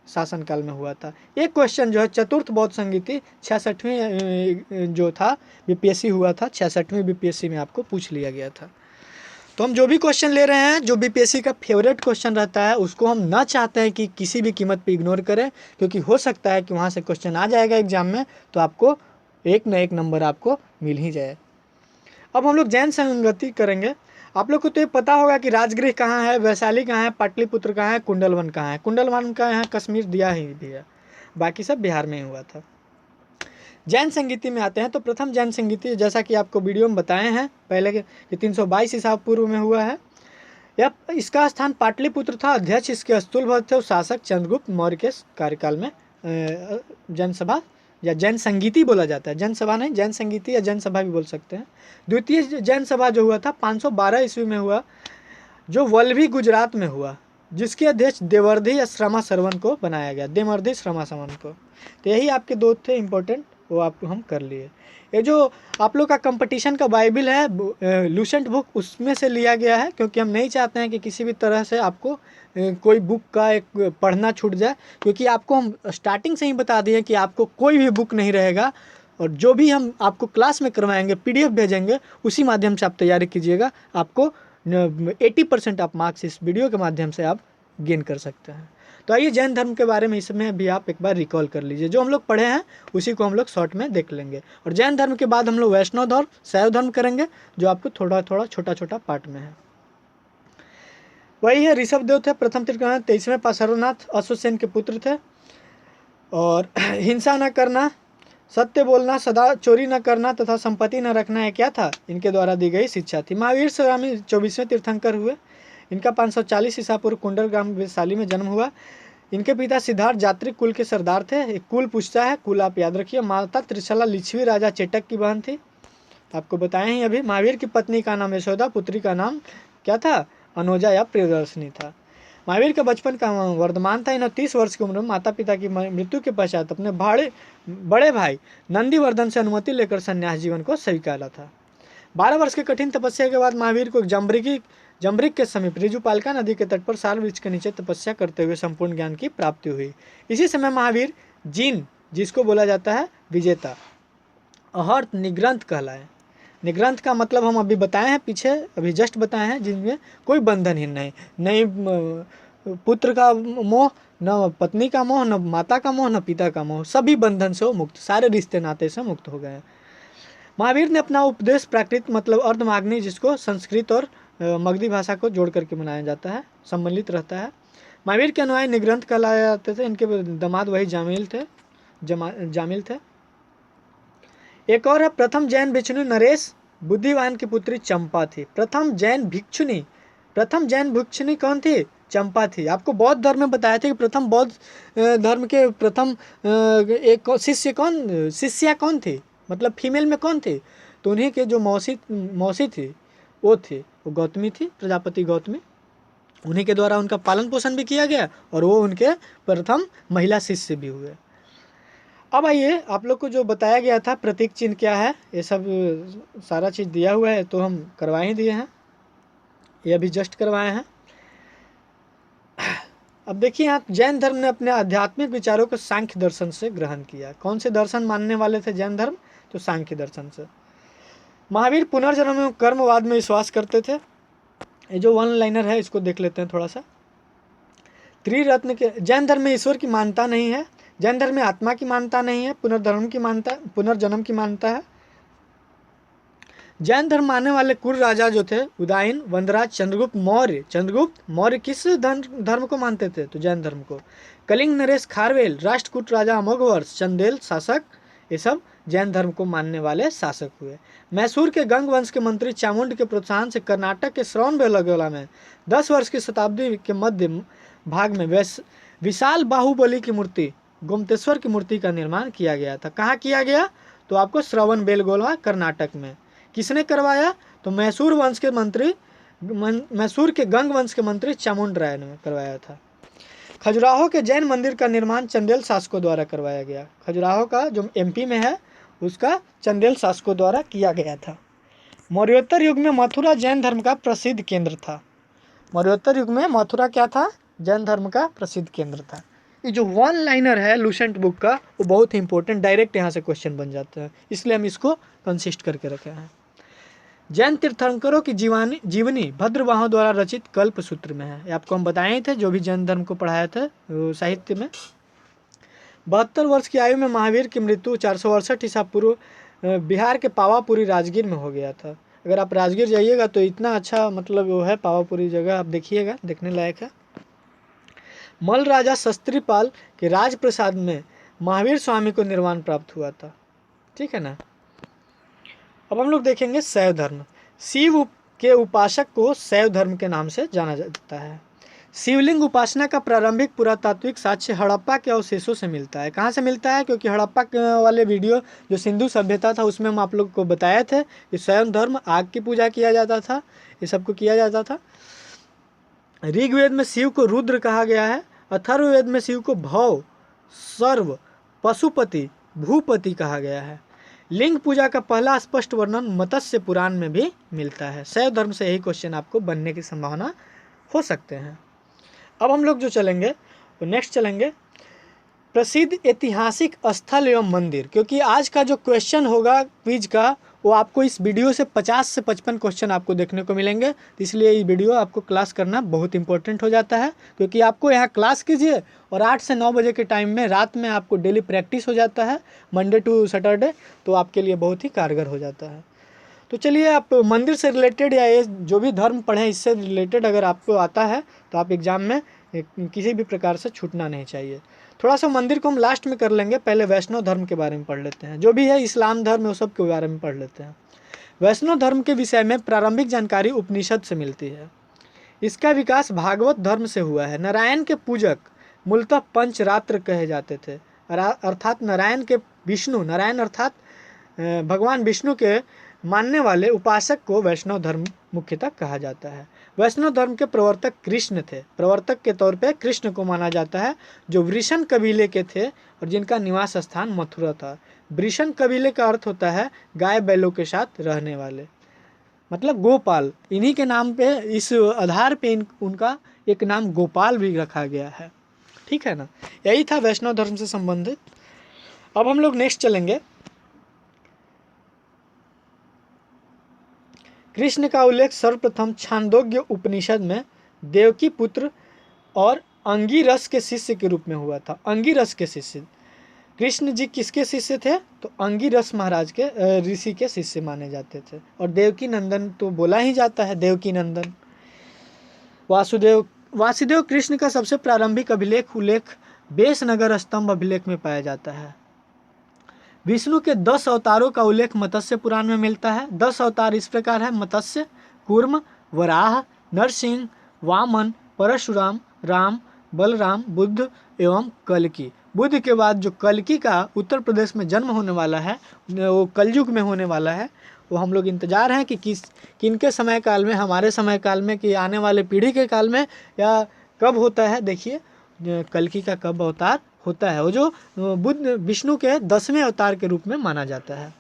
शासनकाल में हुआ था। एक क्वेश्चन जो है चतुर्थ बौद्ध संगीति 66वीं जो था बीपीएससी हुआ था, 66वीं बीपीएससी में आपको पूछ लिया गया था। तो हम जो भी क्वेश्चन ले रहे हैं, जो बीपीएससी का फेवरेट क्वेश्चन रहता है, उसको हम ना चाहते हैं कि किसी भी कीमत पे इग्नोर करें, क्योंकि हो सकता है कि वहाँ से क्वेश्चन आ जाएगा एग्जाम में, तो आपको एक न एक नंबर आपको मिल ही जाए। अब हम लोग जैन संगति करेंगे। आप लोग को तो ये पता होगा कि राजगृह कहाँ है, वैशाली कहाँ है, पाटलिपुत्र कहाँ है, कुंडलवन कहाँ है। कुंडलवन का यहाँ कश्मीर दिया ही भी है, बाकी सब बिहार में ही हुआ था। जैन संगीति में आते हैं तो प्रथम जैन संगीति जैसा कि आपको वीडियो में बताए हैं पहले कि 322 ईसा पूर्व में हुआ है। यह इसका स्थान पाटलिपुत्र था। अध्यक्ष इसके अस्तुलभद्र थे और शासक चंद्रगुप्त मौर्य के कार्यकाल में जैन सभा या जैन संगीति बोला जाता है, जैन सभा नहीं, जैन संगीति या जैन सभा भी बोल सकते हैं। द्वितीय जैन सभा जो हुआ था 512 ईस्वी में हुआ, जो वल्लभी गुजरात में हुआ, जिसके अध्यक्ष देवर्धि या श्रमा सरवन को बनाया गया, देवर्धि श्रमा सरवन को। तो यही आपके दो थे इम्पोर्टेंट, वो आपको हम कर लिए। ये जो आप लोग का कंपटीशन का बाइबिल है लूसेंट बुक, उसमें से लिया गया है, क्योंकि हम नहीं चाहते हैं कि किसी भी तरह से आपको कोई बुक का एक पढ़ना छूट जाए, क्योंकि आपको हम स्टार्टिंग से ही बता दिए कि आपको कोई भी बुक नहीं रहेगा, और जो भी हम आपको क्लास में करवाएंगे, पीडीएफ भेजेंगे, उसी माध्यम से आप तैयारी कीजिएगा। आपको 80% आप मार्क्स इस वीडियो के माध्यम से आप गेन कर सकते हैं। तो आइए जैन धर्म के बारे में इसमें भी आप एक बार रिकॉल कर लीजिए, जो हम लोग पढ़े हैं उसी को हम लोग शॉर्ट में देख लेंगे। और जैन धर्म के बाद हम लोग वैष्णव धर्म, शैव धर्म करेंगे, जो आपको थोड़ा थोड़ा छोटा छोटा पार्ट में है। वही है, ऋषभदेव थे प्रथम तीर्थंकर, 23वें पार्श्वनाथ अश्वसेन के पुत्र थे। और हिंसा न करना, सत्य बोलना, सदा चोरी न करना तथा संपत्ति न रखना है क्या था, इनके द्वारा दी गई शिक्षा थी। महावीर स्वामी 24वें तीर्थंकर हुए। इनका 540 ईसा पूर्व कुंडलग्राम वैशाली में जन्म हुआ। इनके पिता सिद्धार्थ जात्रिक कुल के सरदार थे। एक कुल पूछता है, कुल आप याद रखिए। माता त्रिशला लिच्छवी राजा चेटक की बहन थी, आपको बताएं ही अभी। महावीर की पत्नी का नाम यशोदा, पुत्री का नाम क्या था, अनुजा या प्रियदर्शनी था। महावीर का बचपन का वर्धमान था। इन्हें 30 वर्ष की उम्र में माता पिता की मृत्यु के पश्चात अपने बड़े भाई नंदीवर्धन से अनुमति लेकर संन्यास जीवन को स्वीकारा था। 12 वर्ष की कठिन तपस्या के बाद महावीर को जम्बरिक के समीप ऋजुपालिका नदी के तट पर साल वृक्ष के नीचे तपस्या करते हुए संपूर्ण ज्ञान की प्राप्ति हुई। इसी समय महावीर जीन, जिसको बोला जाता है विजेता, अहर्त निग्रंथ कहलाए। निग्रंथ का मतलब हम अभी बताए हैं, पीछे अभी जस्ट बताए हैं, जिनमें कोई बंधन ही नहीं पुत्र का मोह, न पत्नी का मोह, न माता का मोह, न पिता का मोह, सभी बंधन से वो मुक्त, सारे रिश्ते नाते से मुक्त हो गए। महावीर ने अपना उपदेश प्राकृत मतलब अर्धमाग्नी, जिसको संस्कृत और मगधी भाषा को जोड़ करके मनाया जाता है, सम्मिलित रहता है। महावीर के अनुयायी निग्रंथ कहलाए जाते थे। इनके दामाद वही जामिल थे। एक और है, प्रथम जैन भिक्षुनी नरेश बुद्धिवान की पुत्री चंपा थी। प्रथम जैन भिक्षुनी कौन थी, चंपा थी। आपको बौद्ध धर्म में बताया था कि प्रथम बौद्ध धर्म के प्रथम एक शिष्या कौन थी, मतलब फीमेल में कौन थी, तो उन्हीं के जो मौसी थी वो गौतमी थी, प्रजापति गौतमी। उन्हीं के द्वारा उनका पालन पोषण भी किया गया और वो उनके प्रथम महिला शिष्य भी हुए। अब आइए, आप लोग को जो बताया गया था प्रतीक चिन्ह क्या है, ये सब सारा चीज़ दिया हुआ है, तो हम करवा ही दिए हैं, ये अभी जस्ट करवाए हैं। अब देखिए यहाँ जैन धर्म ने अपने आध्यात्मिक विचारों को सांख्य दर्शन से ग्रहण किया। कौन से दर्शन मानने वाले थे जैन धर्म, तो सांख्य दर्शन से। महावीर पुनर्जन्म में कर्मवाद में विश्वास करते थे। ये जो वन लाइनर है इसको देख लेते हैं थोड़ा सा। त्रिरत्न के जैन धर्म में ईश्वर की मान्यता नहीं है। जैन धर्म में आत्मा की मान्यता नहीं है, पुनर्जन्म की मान्यता है। जैन धर्म मानने वाले कुल राजा जो थे, उदयन, वंदराज, चंद्रगुप्त मौर्य किस धर्म को मानते थे, तो जैन धर्म को। कलिंग नरेश खारवेल, राष्ट्रकूट राजा अमोघवर्ष, चंदेल शासक, ये सब जैन धर्म को मानने वाले शासक हुए। मैसूर के गंग वंश के मंत्री चामुंड के प्रोत्साहन से कर्नाटक के श्रवणबेलगोला में 10 वर्ष की शताब्दी के मध्य भाग में विशाल बाहुबली की मूर्ति, गोमतेश्वर की मूर्ति का निर्माण किया गया था। कहाँ किया गया, तो आपको श्रवणबेलगोला कर्नाटक में। किसने करवाया, तो मैसूर के गंग वंश के मंत्री चामुंड राय ने करवाया था। खजुराहो के जैन मंदिर का निर्माण चंदेल शासकों द्वारा करवाया गया। खजुराहो का जो एमपी में है उसका चंदेल शासकों द्वारा किया गया था। मौर्योत्तर युग में मथुरा जैन धर्म का प्रसिद्ध केंद्र था। मौर्योत्तर युग में मथुरा क्या था? जैन धर्म का प्रसिद्ध केंद्र था। ये जो वन लाइनर है लुसेंट बुक का वो बहुत ही इंपॉर्टेंट, डायरेक्ट यहाँ से क्वेश्चन बन जाता है, इसलिए हम इसको कंसिस्ट करके रखे हैं। जैन तीर्थंकरों की जीवनी भद्रवाहों द्वारा रचित कल्पसूत्र में है। ये आपको हम बताए ही थे, जो भी जैन धर्म को पढ़ाया था साहित्य में। 72 वर्ष की आयु में महावीर की मृत्यु 468 ईसा पूर्व बिहार के पावापुरी राजगीर में हो गया था। अगर आप राजगीर जाइएगा तो इतना अच्छा मतलब वो है पावापुरी जगह, आप देखिएगा, देखने लायक है। मल राजा शस्त्रीपाल के राजप्रसाद में महावीर स्वामी को निर्वाण प्राप्त हुआ था। ठीक है ना। अब हम लोग देखेंगे शैव धर्म। शिव के उपासक को शैव धर्म के नाम से जाना जाता है। शिवलिंग उपासना का प्रारंभिक पुरातात्विक साक्ष्य हड़प्पा के अवशेषों से मिलता है। कहाँ से मिलता है? क्योंकि हड़प्पा वाले वीडियो जो सिंधु सभ्यता था उसमें हम आप लोग को बताए थे कि शैव धर्म आग की पूजा किया जाता था, ये सबको किया जाता था। ऋग्वेद में शिव को रुद्र कहा गया है। अथर्ववेद में शिव को भव, सर्व, पशुपति, भूपति कहा गया है। लिंग पूजा का पहला स्पष्ट वर्णन मत्स्य पुराण में भी मिलता है। शैव धर्म से यही क्वेश्चन आपको बनने की संभावना हो सकते हैं। अब हम लोग जो चलेंगे वो नेक्स्ट चलेंगे प्रसिद्ध ऐतिहासिक स्थल एवं मंदिर, क्योंकि आज का जो क्वेश्चन होगा क्विज का वो आपको इस वीडियो से 50 से 55 क्वेश्चन आपको देखने को मिलेंगे। इसलिए ये वीडियो आपको क्लास करना बहुत इंपॉर्टेंट हो जाता है, क्योंकि आपको यहाँ क्लास कीजिए और 8 से 9 बजे के टाइम में रात में आपको डेली प्रैक्टिस हो जाता है मंडे टू सैटरडे, तो आपके लिए बहुत ही कारगर हो जाता है। तो चलिए, आप मंदिर से रिलेटेड या ये जो भी धर्म पढ़ें इससे रिलेटेड अगर आपको आता है तो आप एग्ज़ाम में किसी भी प्रकार से छूटना नहीं चाहिए। थोड़ा सा मंदिर को हम लास्ट में कर लेंगे, पहले वैष्णव धर्म के बारे में पढ़ लेते हैं। जो भी है इस्लाम धर्म वो सब के बारे में पढ़ लेते हैं। वैष्णव धर्म के विषय में प्रारंभिक जानकारी उपनिषद से मिलती है। इसका विकास भागवत धर्म से हुआ है। नारायण के पूजक मूलतः पंचरात्र कहे जाते थे, अर्थात नारायण के विष्णु, नारायण अर्थात भगवान विष्णु के मानने वाले उपासक को वैष्णव धर्म मुख्यतः कहा जाता है। वैष्णव धर्म के प्रवर्तक कृष्ण थे। प्रवर्तक के तौर पे कृष्ण को माना जाता है, जो वृषण कबीले के थे और जिनका निवास स्थान मथुरा था। वृषण कबीले का अर्थ होता है गाय बैलों के साथ रहने वाले, मतलब गोपाल। इन्हीं के नाम पे, इस आधार पे उनका एक नाम गोपाल भी रखा गया है। ठीक है ना। यही था वैष्णव धर्म से संबंधित। अब हम लोग नेक्स्ट चलेंगे। कृष्ण का उल्लेख सर्वप्रथम छांदोग्य उपनिषद में देवकी पुत्र और अंगिरस के शिष्य के रूप में हुआ था। अंगिरस के शिष्य, कृष्ण जी किसके शिष्य थे? तो अंगिरस महाराज के ऋषि के शिष्य माने जाते थे। और देवकी नंदन तो बोला ही जाता है, देवकी नंदन। वासुदेव कृष्ण का सबसे प्रारंभिक अभिलेख उल्लेख बेसनगर स्तंभ अभिलेख में पाया जाता है। विष्णु के 10 अवतारों का उल्लेख मत्स्य पुराण में मिलता है। 10 अवतार इस प्रकार है: मत्स्य, कूर्म, वराह, नरसिंह, वामन, परशुराम, राम, बलराम, बुद्ध एवं कल्कि। बुद्ध के बाद जो कल्कि का उत्तर प्रदेश में जन्म होने वाला है, वो कलयुग में होने वाला है। वो हम लोग इंतजार हैं कि किनके समय काल में, हमारे समय काल में कि आने वाले पीढ़ी के काल में, या कब होता है। देखिए कल्कि का कब अवतार होता है। वो जो बुद्ध विष्णु के 10वें अवतार के रूप में माना जाता है।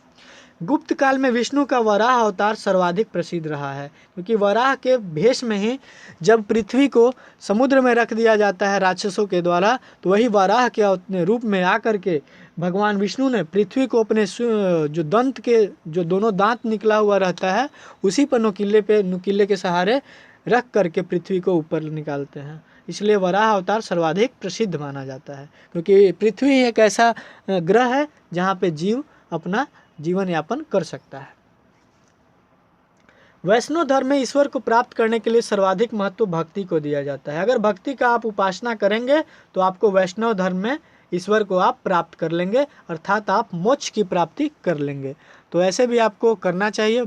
गुप्त काल में विष्णु का वराह अवतार सर्वाधिक प्रसिद्ध रहा है, क्योंकि वराह के भेष में ही जब पृथ्वी को समुद्र में रख दिया जाता है राक्षसों के द्वारा, तो वही वराह के रूप में आकर के भगवान विष्णु ने पृथ्वी को अपने जो दंत के जो दोनों दांत निकला हुआ रहता है उसी पर नुकीले के सहारे रख करके पृथ्वी को ऊपर निकालते हैं। इसलिए वराह अवतार सर्वाधिक प्रसिद्ध माना जाता है, क्योंकि पृथ्वी एक ऐसा ग्रह है जहाँ पे जीव अपना जीवन यापन कर सकता है। वैष्णव धर्म में ईश्वर को प्राप्त करने के लिए सर्वाधिक महत्व भक्ति को दिया जाता है। अगर भक्ति का आप उपासना करेंगे तो आपको वैष्णव धर्म में ईश्वर को आप प्राप्त कर लेंगे, अर्थात आप मोक्ष की प्राप्ति कर लेंगे। तो ऐसे भी आपको करना चाहिए।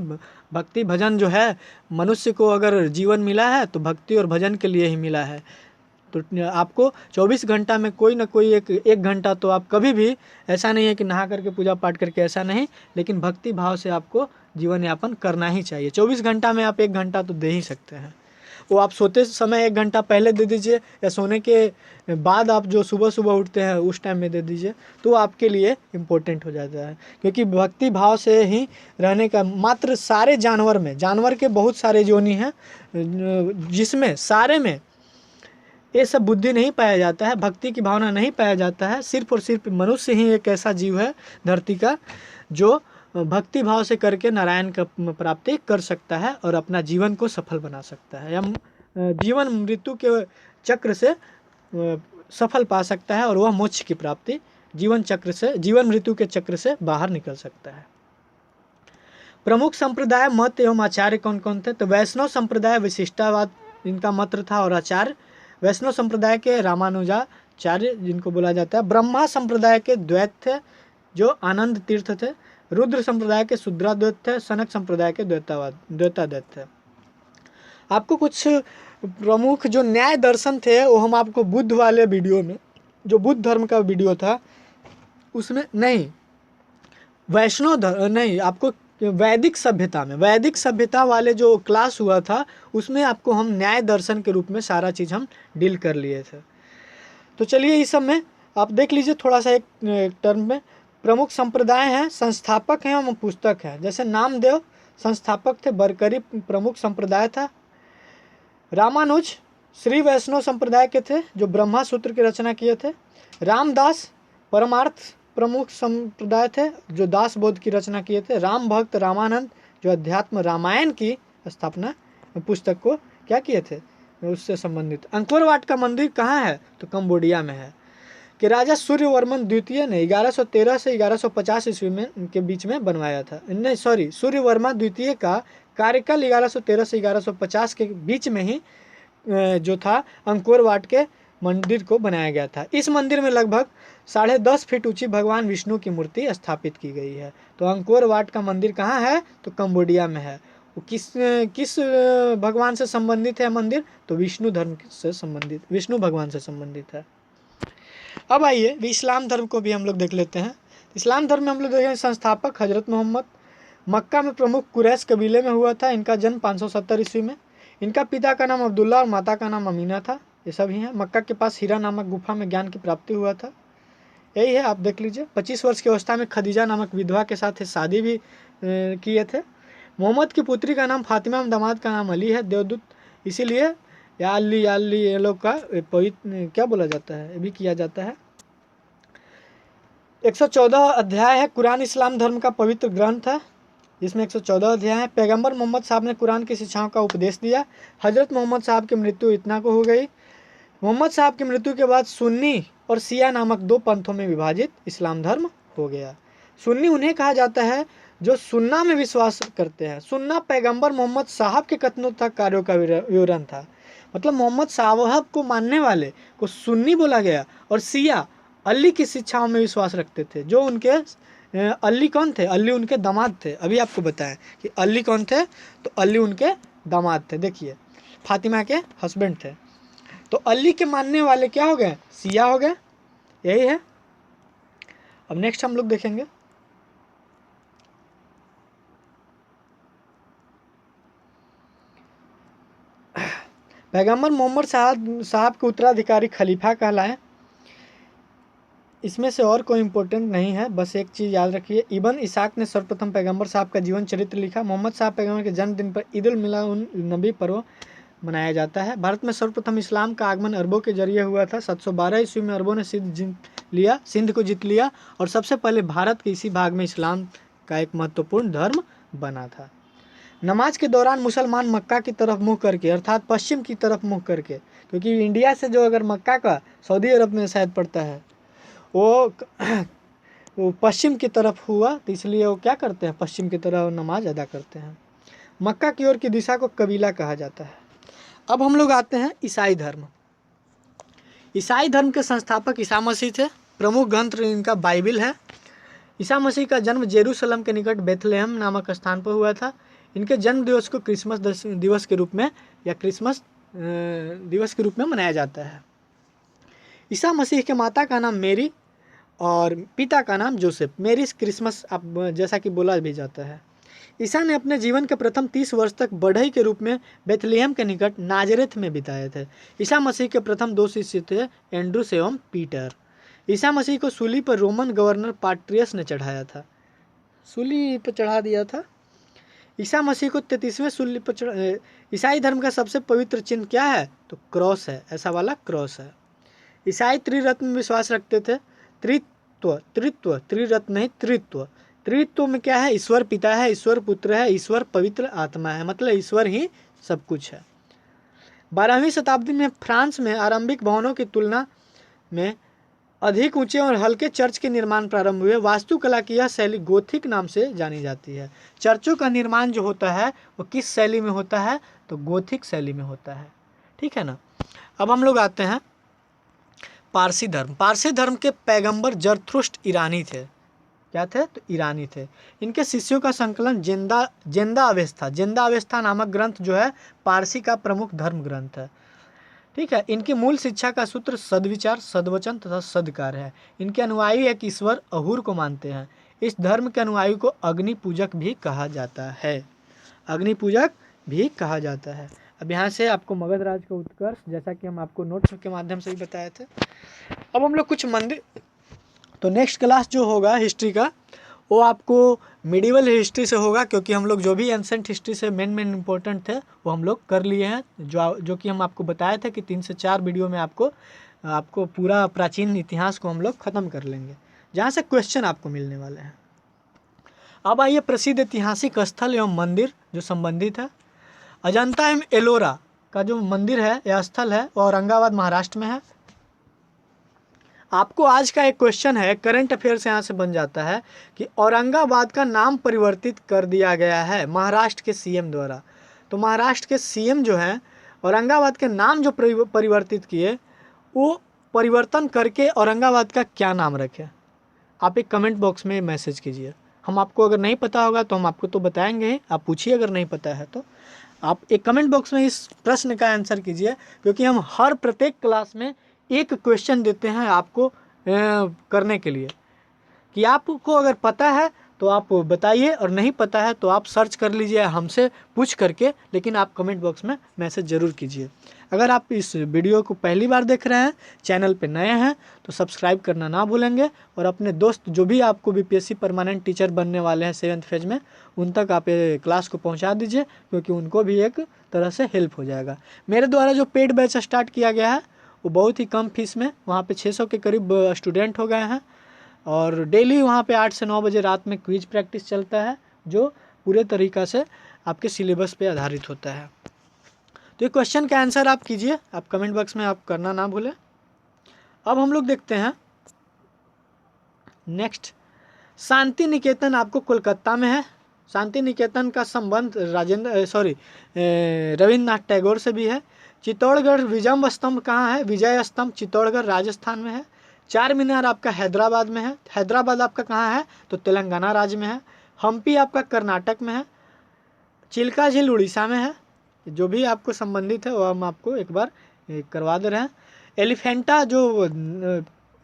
भक्ति भजन जो है, मनुष्य को अगर जीवन मिला है तो भक्ति और भजन के लिए ही मिला है। तो आपको 24 घंटा में कोई ना कोई एक घंटा तो आप कभी भी, ऐसा नहीं है कि नहा करके पूजा पाठ करके, ऐसा नहीं, लेकिन भक्ति भाव से आपको जीवन यापन करना ही चाहिए। 24 घंटा में आप 1 घंटा तो दे ही सकते हैं। वो आप सोते समय 1 घंटा पहले दे दीजिए, या सोने के बाद आप जो सुबह सुबह उठते हैं उस टाइम में दे दीजिए, तो आपके लिए इम्पोर्टेंट हो जाता है। क्योंकि भक्ति भाव से ही रहने का मात्र सारे जानवर में, जानवर के बहुत सारे योनि हैं जिसमें सारे में ये सब बुद्धि नहीं पाया जाता है, भक्ति की भावना नहीं पाया जाता है। सिर्फ और सिर्फ मनुष्य ही एक ऐसा जीव है धरती का जो भक्ति भाव से करके नारायण का प्राप्ति कर सकता है और अपना जीवन को सफल बना सकता है, या जीवन मृत्यु के चक्र से सफल पा सकता है, और वह मोक्ष की प्राप्ति जीवन मृत्यु के चक्र से बाहर निकल सकता है। प्रमुख संप्रदाय, मत एवं आचार्य कौन कौन थे? तो वैष्णव संप्रदाय विशिष्टावाद इनका मत था, और आचार्य वैष्णव संप्रदाय के रामानुजाचार्य जिनको बोला जाता है। ब्रह्मा संप्रदाय के द्वैत थे जो आनंद तीर्थ थे। रुद्र संप्रदाय के शुद्राद्वैत थे। सनक संप्रदाय के द्वैताद्वैत थे। आपको कुछ प्रमुख जो न्याय दर्शन थे वो हम आपको बुद्ध वाले वीडियो में, जो बुद्ध धर्म का वीडियो था उसमें नहीं, वैष्णव धर्म नहीं, आपको वैदिक सभ्यता वाले जो क्लास हुआ था उसमें आपको हम न्याय दर्शन के रूप में सारा चीज़ हम डील कर लिए थे। तो चलिए इस सब में आप देख लीजिए थोड़ा सा एक टर्म में। प्रमुख संप्रदाय हैं, संस्थापक हैं और पुस्तक हैं। जैसे नामदेव संस्थापक थे, बरकरी प्रमुख संप्रदाय था। रामानुज श्री वैष्णव संप्रदाय के थे जो ब्रह्मा सूत्र की रचना किए थे। रामदास परमार्थ प्रमुख संप्रदाय थे जो दास बोध की रचना किए थे। राम भक्त रामानंद जो अध्यात्म रामायण की स्थापना पुस्तक को क्या किए थे, उससे संबंधित। अंकोर वाट का मंदिर कहाँ है? तो कंबोडिया में है। कि राजा सूर्यवर्मन द्वितीय ने 1113 से 1150 ईस्वी में के बीच में बनवाया था। नहीं सॉरी, सूर्यवर्मा द्वितीय का कार्यकाल 1113 से 1150 के बीच में ही जो था अंकोर वाट के मंदिर को बनाया गया था। इस मंदिर में लगभग 10.5 फीट ऊंची भगवान विष्णु की मूर्ति स्थापित की गई है। तो अंकोर वाट का मंदिर कहाँ है? तो कंबोडिया में है। वो किस भगवान से संबंधित है मंदिर? तो विष्णु धर्म से संबंधित, विष्णु भगवान से संबंधित है। अब आइए इस्लाम धर्म को भी हम लोग देख लेते हैं। इस्लाम धर्म में हम लोग देखें संस्थापक हजरत मोहम्मद, मक्का में प्रमुख कुरैश कबीले में हुआ था। इनका जन्म 570 ईस्वी में। इनका पिता का नाम अब्दुल्ला और माता का नाम अमीना था। ये सब ही हैं। मक्का के पास हीरा नामक गुफा में ज्ञान की प्राप्ति हुआ था। यही है, आप देख लीजिए। 25 वर्ष की अवस्था में खदीजा नामक विधवा के साथ शादी भी किए थे। मोहम्मद की पुत्री का नाम फातिमा और दामाद का नाम अली है, देवदूत, इसीलिए या अली ये लोग का क्या बोला जाता है, ये भी किया जाता है। 114 अध्याय है। कुरान इस्लाम धर्म का पवित्र ग्रंथ है, जिसमें 114 अध्याय है। पैगंबर मोहम्मद साहब ने कुरान की शिक्षाओं का उपदेश दिया। हजरत मोहम्मद साहब की मृत्यु इतना को हो गई। मोहम्मद साहब की मृत्यु के बाद सुन्नी और शिया नामक 2 पंथों में विभाजित इस्लाम धर्म हो गया। सुन्नी उन्हें कहा जाता है जो सुन्ना में विश्वास करते हैं। सुन्ना पैगंबर मोहम्मद साहब के कथनों तक कार्यों का विवरण था। मतलब मोहम्मद साहब को मानने वाले को सुन्नी बोला गया। और शिया अली की शिक्षाओं में विश्वास रखते थे। जो उनके अली कौन थे? अली उनके दामाद थे। अभी आपको बताएं कि अली कौन थे, तो अली उनके दामाद थे। देखिए, फातिमा के हस्बैंड थे। तो अली के मानने वाले क्या हो गए? शिया हो गए। यही है। अब नेक्स्ट हम लोग देखेंगे पैगंबर मोहम्मद साहब के उत्तराधिकारी खलीफा कहलाए। इसमें से और कोई इम्पोर्टेंट नहीं है, बस एक चीज़ याद रखिए। इब्न इसाक ने सर्वप्रथम पैगंबर साहब का जीवन चरित्र लिखा। मोहम्मद साहब पैगंबर के जन्मदिन पर ईद उल मिलाद नबी पर्व मनाया जाता है। भारत में सर्वप्रथम इस्लाम का आगमन अरबों के जरिए हुआ था। 712 ईस्वी में अरबों ने सिंध को जीत लिया और सबसे पहले भारत के इसी भाग में इस्लाम का एक महत्वपूर्ण धर्म बना था। नमाज के दौरान मुसलमान मक्का की तरफ मुँह करके, अर्थात पश्चिम की तरफ मुँह करके, क्योंकि इंडिया से जो अगर मक्का का सऊदी अरब में शायद पड़ता है वो पश्चिम की तरफ हुआ, तो इसलिए वो क्या करते हैं? पश्चिम की तरफ नमाज अदा करते हैं। मक्का की ओर की दिशा को कबीला कहा जाता है। अब हम लोग आते हैं ईसाई धर्म। ईसाई धर्म के संस्थापक ईसा मसीह थे। प्रमुख ग्रंथ इनका बाइबिल है। ईसा मसीह का जन्म जेरूसलम के निकट बेथलेहम नामक स्थान पर हुआ था। इनके जन्म दिवस को क्रिसमस दिवस के रूप में या क्रिसमस दिवस के रूप में मनाया जाता है। ईसा मसीह के माता का नाम मेरी और पिता का नाम जोसेफ। मेरी क्रिसमस आप जैसा कि बोला भी जाता है। ईसा ने अपने जीवन के प्रथम 30 वर्ष तक बढ़ई के रूप में बेथलेहम के निकट नाजरेथ में बिताए थे। ईसा मसीह के प्रथम 2 शिष्य थे एंड्रूस एवं पीटर। ईसा मसीह को सूली पर रोमन गवर्नर पाट्रियस ने चढ़ाया था, सूली पर चढ़ा दिया था। ईसा मसीह को 33वें सूली पर ईसाई धर्म का सबसे पवित्र चिन्ह क्या है? तो क्रॉस है, ऐसा वाला क्रॉस है। ईसाई त्रिरत्न में विश्वास रखते थे। त्रिरत्न नहीं, त्रित्व में क्या है? ईश्वर पिता है, ईश्वर पुत्र है, ईश्वर पवित्र आत्मा है, मतलब ईश्वर ही सब कुछ है। 12वीं शताब्दी में फ्रांस में आरंभिक भवनों की तुलना में अधिक ऊंचे और हल्के चर्च के निर्माण प्रारंभ हुए। वास्तुकला की यह शैली गोथिक नाम से जानी जाती है। चर्चों का निर्माण जो होता है वो किस शैली में होता है? तो गोथिक शैली में होता है, ठीक है ना। अब हम लोग आते हैं पारसी धर्म। पारसी धर्म के पैगंबर जरथुष्ट्र ईरानी थे। क्या थे? तो ईरानी थे। इनके शिष्यों का संकलन जेंदा अवेस्था नामक ग्रंथ जो है पारसी का प्रमुख धर्म ग्रंथ है, ठीक है। इनकी मूल शिक्षा का सूत्र सद्विचार, सद्वचन तथा सद्कार्य है। इनके अनुयायी एक ईश्वर अहूर को मानते हैं। इस धर्म के अनुयायी को अग्नि पूजक भी कहा जाता है, अग्नि पूजक भी कहा जाता है। अब यहाँ से आपको मगध राज का उत्कर्ष, जैसा कि हम आपको नोट्स के माध्यम से ही बताए थे। अब हम लोग कुछ मंदिर, तो नेक्स्ट क्लास जो होगा हिस्ट्री का वो आपको मिडिवल हिस्ट्री से होगा, क्योंकि हम लोग जो भी एंसेंट हिस्ट्री से मेन इम्पोर्टेंट थे वो हम लोग कर लिए हैं, जो कि हम आपको बताए थे कि 3 से 4 वीडियो में आपको पूरा प्राचीन इतिहास को हम लोग ख़त्म कर लेंगे, जहाँ से क्वेश्चन आपको मिलने वाले हैं। अब आइए प्रसिद्ध ऐतिहासिक स्थल एवं मंदिर जो संबंधित है। अजंता एवं एलोरा का जो मंदिर है या स्थल है वो औरंगाबाद महाराष्ट्र में है। आपको आज का एक क्वेश्चन है, करंट अफेयर से यहाँ से बन जाता है कि औरंगाबाद का नाम परिवर्तित कर दिया गया है महाराष्ट्र के सीएम द्वारा। तो महाराष्ट्र के सीएम जो हैं औरंगाबाद के नाम जो परिवर्तित किए, वो परिवर्तन करके औरंगाबाद का क्या नाम रखे? आप एक कमेंट बॉक्स में मैसेज कीजिए। हम आपको अगर नहीं पता होगा तो हम आपको तो बताएंगे ही, आप पूछिए अगर नहीं पता है तो। आप एक कमेंट बॉक्स में इस प्रश्न का आंसर कीजिए, क्योंकि हम हर प्रत्येक क्लास में एक क्वेश्चन देते हैं आपको करने के लिए, कि आपको अगर पता है तो आप बताइए और नहीं पता है तो आप सर्च कर लीजिए हमसे पूछ करके, लेकिन आप कमेंट बॉक्स में मैसेज ज़रूर कीजिए। अगर आप इस वीडियो को पहली बार देख रहे हैं, चैनल पे नए हैं, तो सब्सक्राइब करना ना भूलेंगे, और अपने दोस्त जो भी आपको बीपीएससी परमानेंट टीचर बनने वाले हैं 7th फेज में, उन तक आप क्लास को पहुंचा दीजिए, क्योंकि उनको भी एक तरह से हेल्प हो जाएगा। मेरे द्वारा जो पेड बैच स्टार्ट किया गया है वो बहुत ही कम फीस में, वहाँ पे 600 के करीब स्टूडेंट हो गए हैं, और डेली वहाँ पे 8 से 9 बजे रात में क्विज प्रैक्टिस चलता है, जो पूरे तरीक़ा से आपके सिलेबस पे आधारित होता है। तो ये क्वेश्चन का आंसर आप कीजिए, आप कमेंट बॉक्स में आप करना ना भूलें। अब हम लोग देखते हैं नेक्स्ट, शांति निकेतन आपको कोलकाता में है। शांति निकेतन का संबंध रविन्द्रनाथ टैगोर से भी है। चित्तौड़गढ़ विजय स्तंभ कहाँ है? विजय स्तंभ चित्तौड़गढ़ राजस्थान में है। 4 मीनार आपका हैदराबाद में है। हैदराबाद आपका कहाँ है? तो तेलंगाना राज्य में है। हम्पी आपका कर्नाटक में है। चिल्का झील उड़ीसा में है। जो भी आपको संबंधित है वो हम आपको एक बार करवा दे रहे हैं।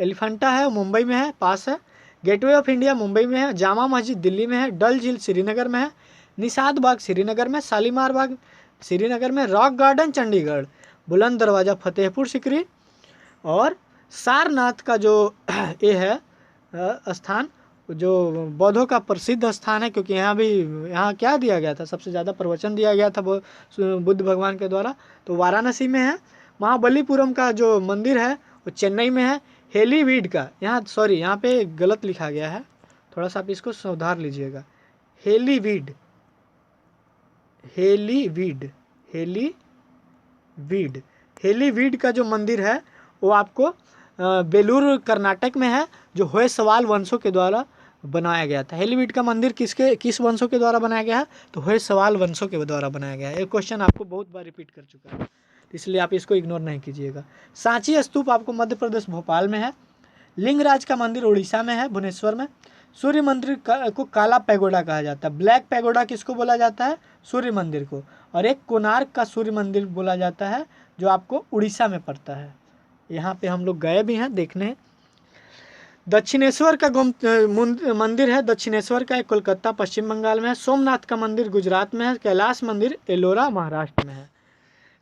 एलिफेंटा है मुंबई में है, पास है। गेटवे ऑफ इंडिया मुंबई में है। जामा मस्जिद दिल्ली में है। डल झील श्रीनगर में है। निषाद बाग श्रीनगर में। शालीमार बाग श्रीनगर में। Rock garden Chandigarh. बुलंद दरवाज़ा फतेहपुर सिकरी। और सारनाथ का जो ये है स्थान, जो बौद्धों का प्रसिद्ध स्थान है, क्योंकि यहाँ क्या दिया गया था? सबसे ज़्यादा प्रवचन दिया गया था वो बुद्ध भगवान के द्वारा, तो वाराणसी में है। महाबलीपुरम का जो मंदिर है वो चेन्नई में है। हेलीवीड का यहाँ पे गलत लिखा गया है, थोड़ा सा आप इसको सुधार लीजिएगा। हेलीवीड का जो मंदिर है वो आपको बेलूर कर्नाटक में है, जो होयसवाल वंशों के द्वारा बनाया गया था। हेलीवीड का मंदिर किस वंशों के द्वारा बनाया गया है? तो होयसवाल वंशों के द्वारा बनाया गया है। ये क्वेश्चन आपको बहुत बार रिपीट कर चुका है, इसलिए आप इसको इग्नोर नहीं कीजिएगा। सांची स्तूप आपको मध्य प्रदेश भोपाल में है। लिंगराज का मंदिर उड़ीसा में है, भुवनेश्वर में। सूर्य मंदिर को काला पैगोडा कहा जाता है। ब्लैक पैगोडा किसको बोला जाता है? सूर्य मंदिर को। और एक कोणार्क का सूर्य मंदिर बोला जाता है, जो आपको उड़ीसा में पड़ता है। यहाँ पे हम लोग गए भी हैं देखने। दक्षिणेश्वर का मंदिर है, दक्षिणेश्वर का, एक कोलकाता पश्चिम बंगाल में है। सोमनाथ का मंदिर गुजरात में है। कैलाश मंदिर एलोरा महाराष्ट्र में है।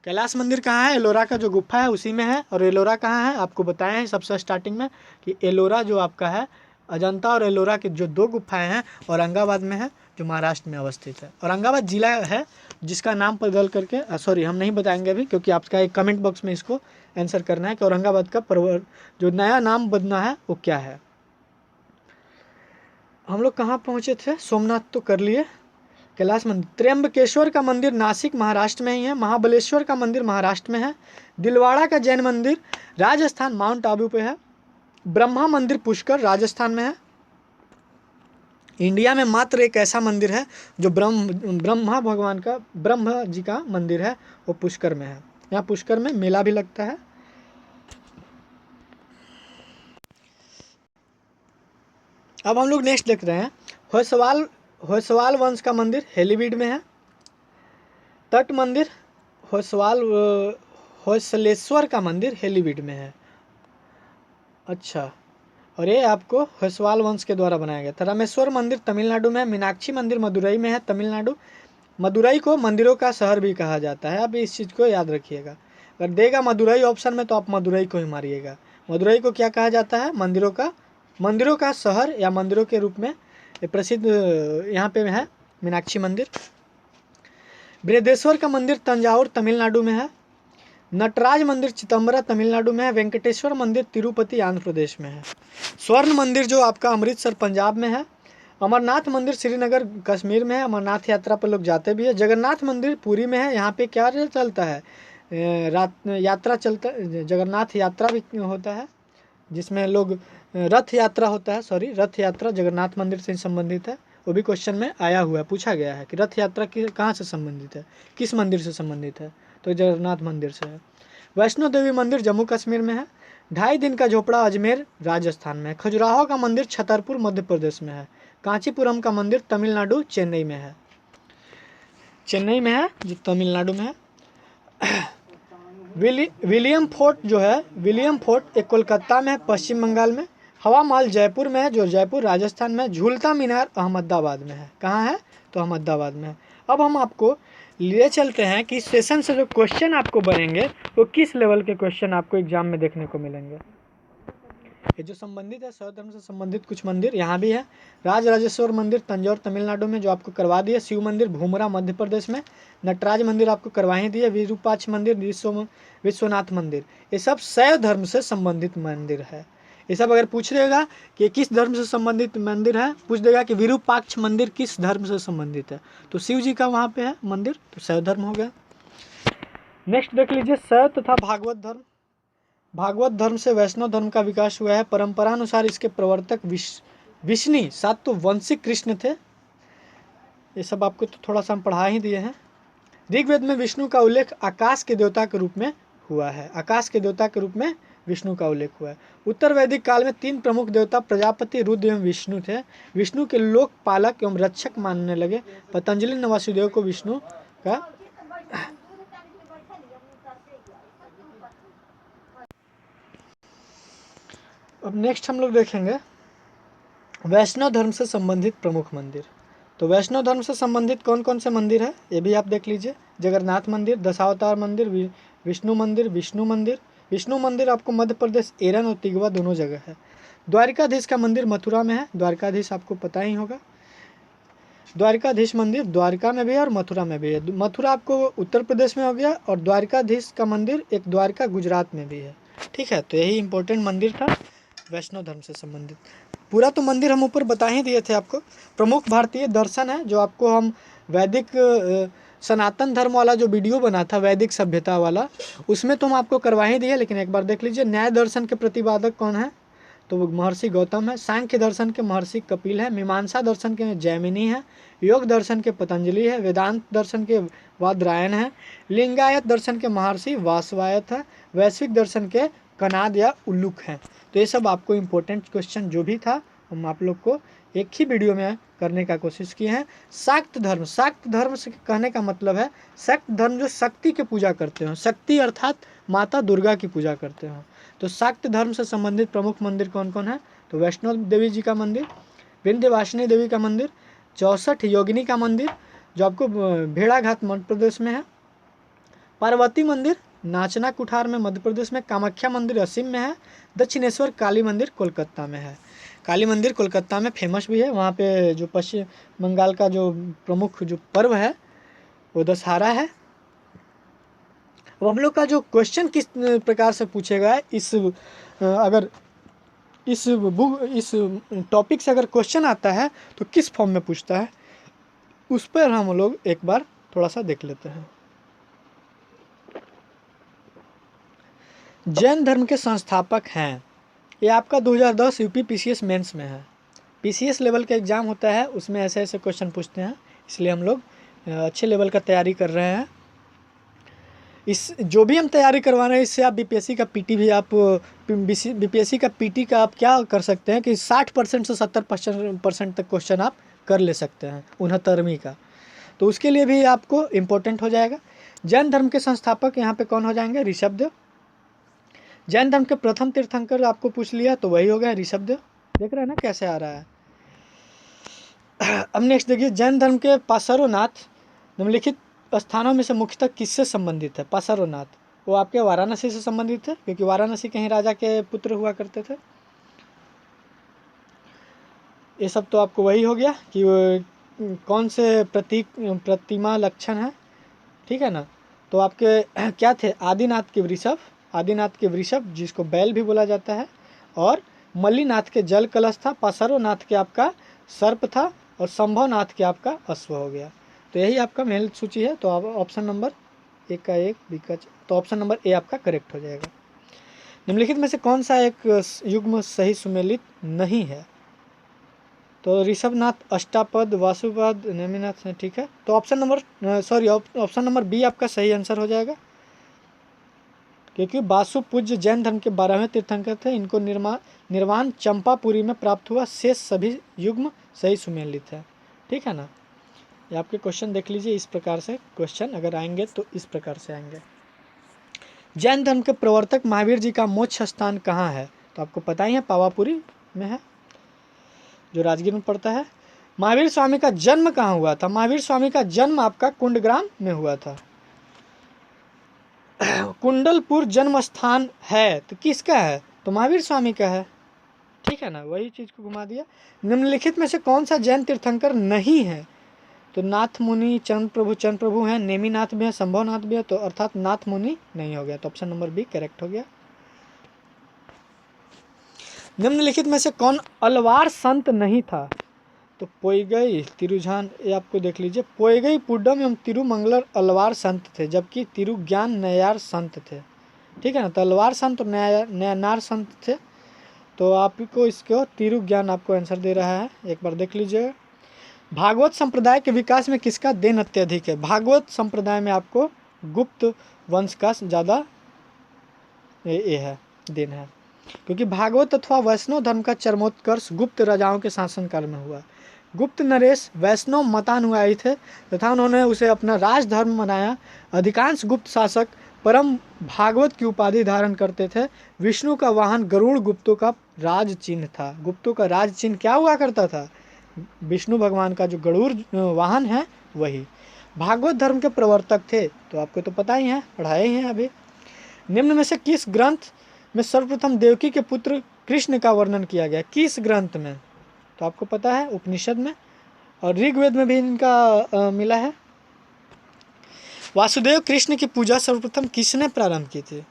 कैलाश मंदिर कहाँ है? एलोरा का जो गुफा है उसी में है। और एलोरा कहाँ है? आपको बताए हैं सबसे स्टार्टिंग में कि एलोरा जो आपका है, अजंता और एलोरा की जो 2 गुफाएं हैं औरंगाबाद में है, जो महाराष्ट्र में अवस्थित है। औरंगाबाद जिला है जिसका नाम बदल करके सॉरी हम नहीं बताएंगे अभी, क्योंकि आपका एक कमेंट बॉक्स में इसको आंसर करना है कि औरंगाबाद का जो नया नाम बदलना है वो क्या है। हम लोग कहाँ पहुँचे थे? सोमनाथ तो कर लिए। कैलाश मंदिर, त्र्यंबकेश्वर का मंदिर नासिक महाराष्ट्र में ही है। महाबलेश्वर का मंदिर महाराष्ट्र में है। दिलवाड़ा का जैन मंदिर राजस्थान माउंट आबू पे है। ब्रह्मा मंदिर पुष्कर राजस्थान में है। इंडिया में मात्र एक ऐसा मंदिर है जो ब्रह्मा भगवान का, ब्रह्मा जी का मंदिर है, वो पुष्कर में है। यहाँ पुष्कर में मेला भी लगता है। अब हम लोग नेक्स्ट देख रहे हैं होयसवाल वंश का मंदिर हेलीवीड में है। तट मंदिर होयसलेश्वर का मंदिर हेलीवीड में है। अच्छा, और ये आपको होयसवाल वंश के द्वारा बनाया गया था। रामेश्वर मंदिर तमिलनाडु में है। मीनाक्षी मंदिर मदुरई में है, तमिलनाडु। मदुरई को मंदिरों का शहर भी कहा जाता है, आप इस चीज़ को याद रखिएगा। अगर देगा मदुरई ऑप्शन में तो आप मदुरई को ही मारिएगा। मदुरई को क्या कहा जाता है? मंदिरों का शहर या मंदिरों के रूप में प्रसिद्ध यहाँ पे है मीनाक्षी मंदिर। बृहदेश्वर का मंदिर तंजावुर तमिलनाडु में है। नटराज मंदिर चिदम्बरा तमिलनाडु में है। वेंकटेश्वर मंदिर तिरुपति आंध्र प्रदेश में है। स्वर्ण मंदिर जो आपका अमृतसर पंजाब में है। अमरनाथ मंदिर श्रीनगर कश्मीर में है। अमरनाथ यात्रा पर लोग जाते भी है। जगन्नाथ मंदिर पुरी में है। यहाँ पे क्या चलता है? यात्रा चलता, जगन्नाथ यात्रा भी होता है, जिसमें लोग रथ यात्रा होता है। सॉरी, रथ यात्रा जगन्नाथ मंदिर से संबंधित है। वो भी क्वेश्चन में आया हुआ है, पूछा गया है कि रथ यात्रा कहाँ से संबंधित है, किस मंदिर से संबंधित है? तो जगन्नाथ मंदिर से है। वैष्णो देवी मंदिर जम्मू कश्मीर में है। 2.5 दिन का झोपड़ा अजमेर राजस्थान में है। खजुराहो का मंदिर छतरपुर मध्य प्रदेश में है। कांचीपुरम का मंदिर तमिलनाडु चेन्नई में है। जो तमिलनाडु में है। विलियम फोर्ट जो है, विलियम फोर्ट एक कोलकाता में है पश्चिम बंगाल में। हवा महल जयपुर में है, जो जयपुर राजस्थान में है। झूलता मीनार अहमदाबाद में है। कहाँ है? तो अहमदाबाद में है। अब हम आपको ले चलते हैं कि सेशन से जो क्वेश्चन आपको बनेंगे वो किस लेवल के क्वेश्चन आपको एग्जाम में देखने को मिलेंगे। ये जो संबंधित है शैव धर्म से संबंधित कुछ मंदिर यहाँ भी है। राजराजेश्वर मंदिर तंजौर तमिलनाडु में जो आपको करवा दिए। शिव मंदिर भूमरा मध्य प्रदेश में। नटराज मंदिर आपको करवा ही दिए। विरूपाक्ष मंदिर, विश्वनाथ मंदिर, ये सब शैव धर्म से संबंधित मंदिर है। ये सब अगर पूछ देगा कि किस धर्म से संबंधित मंदिर है, पूछ देगा कि विरूपाक्ष मंदिर किस धर्म से संबंधित है, तो शिव जी का वहाँ पे है मंदिर, तो शैव धर्म हो गया। नेक्स्ट देख लीजिए शैव तथा भागवत धर्म। भागवत धर्म से वैष्णव धर्म का विकास हुआ है। परंपरानुसार इसके प्रवर्तक विष्णु सातवंशिक कृष्ण थे। ये सब आपको तो थोड़ा सा हम पढ़ा ही दिए हैं। ऋग्वेद में विष्णु का उल्लेख आकाश के देवता के रूप में हुआ है। आकाश के देवता के रूप में विष्णु का उल्लेख हुआ है। उत्तर वैदिक काल में 3 प्रमुख देवता प्रजापति, रुद्र एवं विष्णु थे। विष्णु के लोक पालक एवं रक्षक मानने लगे। पतंजलि ने वासुदेव को विष्णु का अब नेक्स्ट हम लोग देखेंगे वैष्णव धर्म से संबंधित प्रमुख मंदिर। तो वैष्णव धर्म से संबंधित कौन कौन से मंदिर है ये भी आप देख लीजिए। जगन्नाथ मंदिर, दशावतार मंदिर, विष्णु मंदिर। विष्णु मंदिर आपको मध्य प्रदेश एरन और तिगवा दोनों जगह है। द्वारिकाधीश का मंदिर मथुरा में है। द्वारिकाधीश आपको पता ही होगा। द्वारिकाधीश मंदिर द्वारका में भी है और मथुरा में भी है। मथुरा आपको उत्तर प्रदेश में हो गया और द्वारिकाधीश का मंदिर एक द्वारका गुजरात में भी है। ठीक है, तो यही इंपॉर्टेंट मंदिर था वैष्णव धर्म से संबंधित। पूरा तो मंदिर हम ऊपर बता ही दिए थे आपको। प्रमुख भारतीय दर्शन है जो आपको हम वैदिक सनातन धर्म वाला जो वीडियो बना था वैदिक सभ्यता वाला, उसमें तो हम आपको करवा ही दिए, लेकिन एक बार देख लीजिए। न्याय दर्शन के प्रतिपादक कौन है? तो महर्षि गौतम है। सांख्य दर्शन के महर्षि कपिल है। मीमांसा दर्शन के जैमिनी है। योग दर्शन के पतंजलि है। वेदांत दर्शन के वादरायण है। लिंगायत दर्शन के महर्षि वासवायत है। वैश्विक दर्शन के कनाद या उल्लुक हैं। तो ये सब आपको इम्पोर्टेंट क्वेश्चन जो भी था हम आप लोग को एक ही वीडियो में करने का कोशिश किए हैं। शाक्त धर्म से कहने का मतलब है शाक्त धर्म जो शक्ति की पूजा करते हो, शक्ति अर्थात माता दुर्गा की पूजा करते हो। तो शाक्त धर्म से संबंधित प्रमुख मंदिर कौन कौन है? तो वैष्णो देवी जी का मंदिर, विंध्यवासिनी देवी का मंदिर, 64 योगिनी का मंदिर जो आपको भेड़ाघाट मध्य प्रदेश में है, पार्वती मंदिर नाचना कुठार में मध्य प्रदेश में, कामाख्या मंदिर असम में है, दक्षिणेश्वर काली मंदिर कोलकाता में है। काली मंदिर कोलकाता में फेमस भी है, वहाँ पे जो पश्चिम बंगाल का जो प्रमुख जो पर्व है वो दशहरा है। अब हम लोग का जो क्वेश्चन किस प्रकार से पूछेगा, अगर इस टॉपिक से अगर क्वेश्चन आता है तो किस फॉर्म में पूछता है, उस पर हम लोग एक बार थोड़ा सा देख लेते हैं। जैन धर्म के संस्थापक हैं, ये आपका 2010 यूपी पीसीएस मेंस में है। पीसीएस लेवल का एग्ज़ाम होता है, उसमें ऐसे ऐसे क्वेश्चन पूछते हैं, इसलिए हम लोग अच्छे लेवल का तैयारी कर रहे हैं। इस जो भी हम तैयारी करवा रहे हैं, इससे आप बीपीएससी का पीटी भी आप बीपीएससी का पीटी का आप क्या कर सकते हैं कि 60% से 70% तक क्वेश्चन आप कर ले सकते हैं 69वीं का, तो उसके लिए भी आपको इम्पोर्टेंट हो जाएगा। जैन धर्म के संस्थापक यहाँ पे कौन हो जाएंगे? ऋषभदेव। जैन धर्म के प्रथम तीर्थंकर आपको पूछ लिया तो वही हो गया ऋषभदेव। देख रहे हैं ना कैसे आ रहा है। अब नेक्स्ट देखिए, जैन धर्म के पाशरोनाथ निम्नलिखित स्थानों में से मुख्यतः किससे संबंधित है? पाशरोनाथ वो आपके वाराणसी से संबंधित है, क्योंकि वाराणसी के ही राजा के पुत्र हुआ करते थे। ये सब तो आपको वही हो गया कि कौन से प्रतिमा लक्षण है, ठीक है ना। तो आपके क्या थे? आदिनाथ के वृषभ, आदिनाथ के वृषभ जिसको बैल भी बोला जाता है, और मल्लीनाथ के जल कलश था, पाशरोनाथ के आपका सर्प था, और संभवनाथ के आपका अश्व हो गया। तो यही आपका मेल सूची है। तो आप ऑप्शन नंबर एक का एक विकल्प, तो ऑप्शन नंबर ए आपका करेक्ट हो जाएगा। निम्नलिखित में से कौन सा एक युग्म सही सुमेलित नहीं है? तो ऋषभनाथ, अष्टापद, वासुपद, नेमिनाथ, ठीक है। तो ऑप्शन नंबर बी आपका सही आंसर हो जाएगा, क्योंकि वासु पूज्य जैन धर्म के 12वें तीर्थंकर थे। इनको निर्वाण चंपापुरी में प्राप्त हुआ। शेष सभी युग्म सही सुमेलित है, ठीक है ना। ये आपके क्वेश्चन देख लीजिए, इस प्रकार से क्वेश्चन अगर आएंगे तो इस प्रकार से आएंगे। जैन धर्म के प्रवर्तक महावीर जी का मोक्ष स्थान कहाँ है? तो आपको पता ही है, पावापुरी में है, जो राजगीर में पड़ता है। महावीर स्वामी का जन्म कहाँ हुआ था? महावीर स्वामी का जन्म आपका कुंडग्राम में हुआ था। कुंडलपुर जन्म स्थान है तो किसका है? तो महावीर स्वामी का है, ठीक है ना। वही चीज को घुमा दिया। निम्नलिखित में से कौन सा जैन तीर्थंकर नहीं है? तो नाथ मुनि, चंद्र प्रभु हैं, नेमिनाथ भी है, संभवनाथ भी है, तो अर्थात नाथ मुनि नहीं हो गया। तो ऑप्शन नंबर बी करेक्ट हो गया। निम्नलिखित में से कौन अलवार संत नहीं था? तो पोइगई, तिरुझान, ये आपको देख लीजिए। पोइगई पुड्डम एवं तिरुमंगलर अलवार संत थे, जबकि तिरुज्ञान नयार संत थे, ठीक है ना। तो अलवार संत और नयार संत थे। तो आपको इसको तिरुज्ञान आपको आंसर दे रहा है, एक बार देख लीजिए। भागवत संप्रदाय के विकास में किसका देन अत्यधिक है? भागवत संप्रदाय में आपको गुप्त वंश का ज़्यादा ये है देन है, क्योंकि भागवत अथवा वैष्णव धर्म का चरमोत्कर्ष गुप्त राजाओं के शासनकाल में हुआ। गुप्त नरेश वैष्णव मतानुयायी थे तथा उन्होंने उसे अपना राजधर्म बनाया। अधिकांश गुप्त शासक परम भागवत की उपाधि धारण करते थे। विष्णु का वाहन गरुड़ गुप्तों का राज चिन्ह था। गुप्तों का राज चिन्ह क्या हुआ करता था? विष्णु भगवान का जो गरुड़ वाहन है वही। भागवत धर्म के प्रवर्तक थे, तो आपको तो पता ही है, पढ़ाए ही हैं अभी। निम्न में से किस ग्रंथ में सर्वप्रथम देवकी के पुत्र कृष्ण का वर्णन किया गया? किस ग्रंथ में? तो आपको पता है उपनिषद में, और ऋग्वेद में भी इनका मिला है। वासुदेव कृष्ण की पूजा सर्वप्रथम किसने प्रारंभ की थी?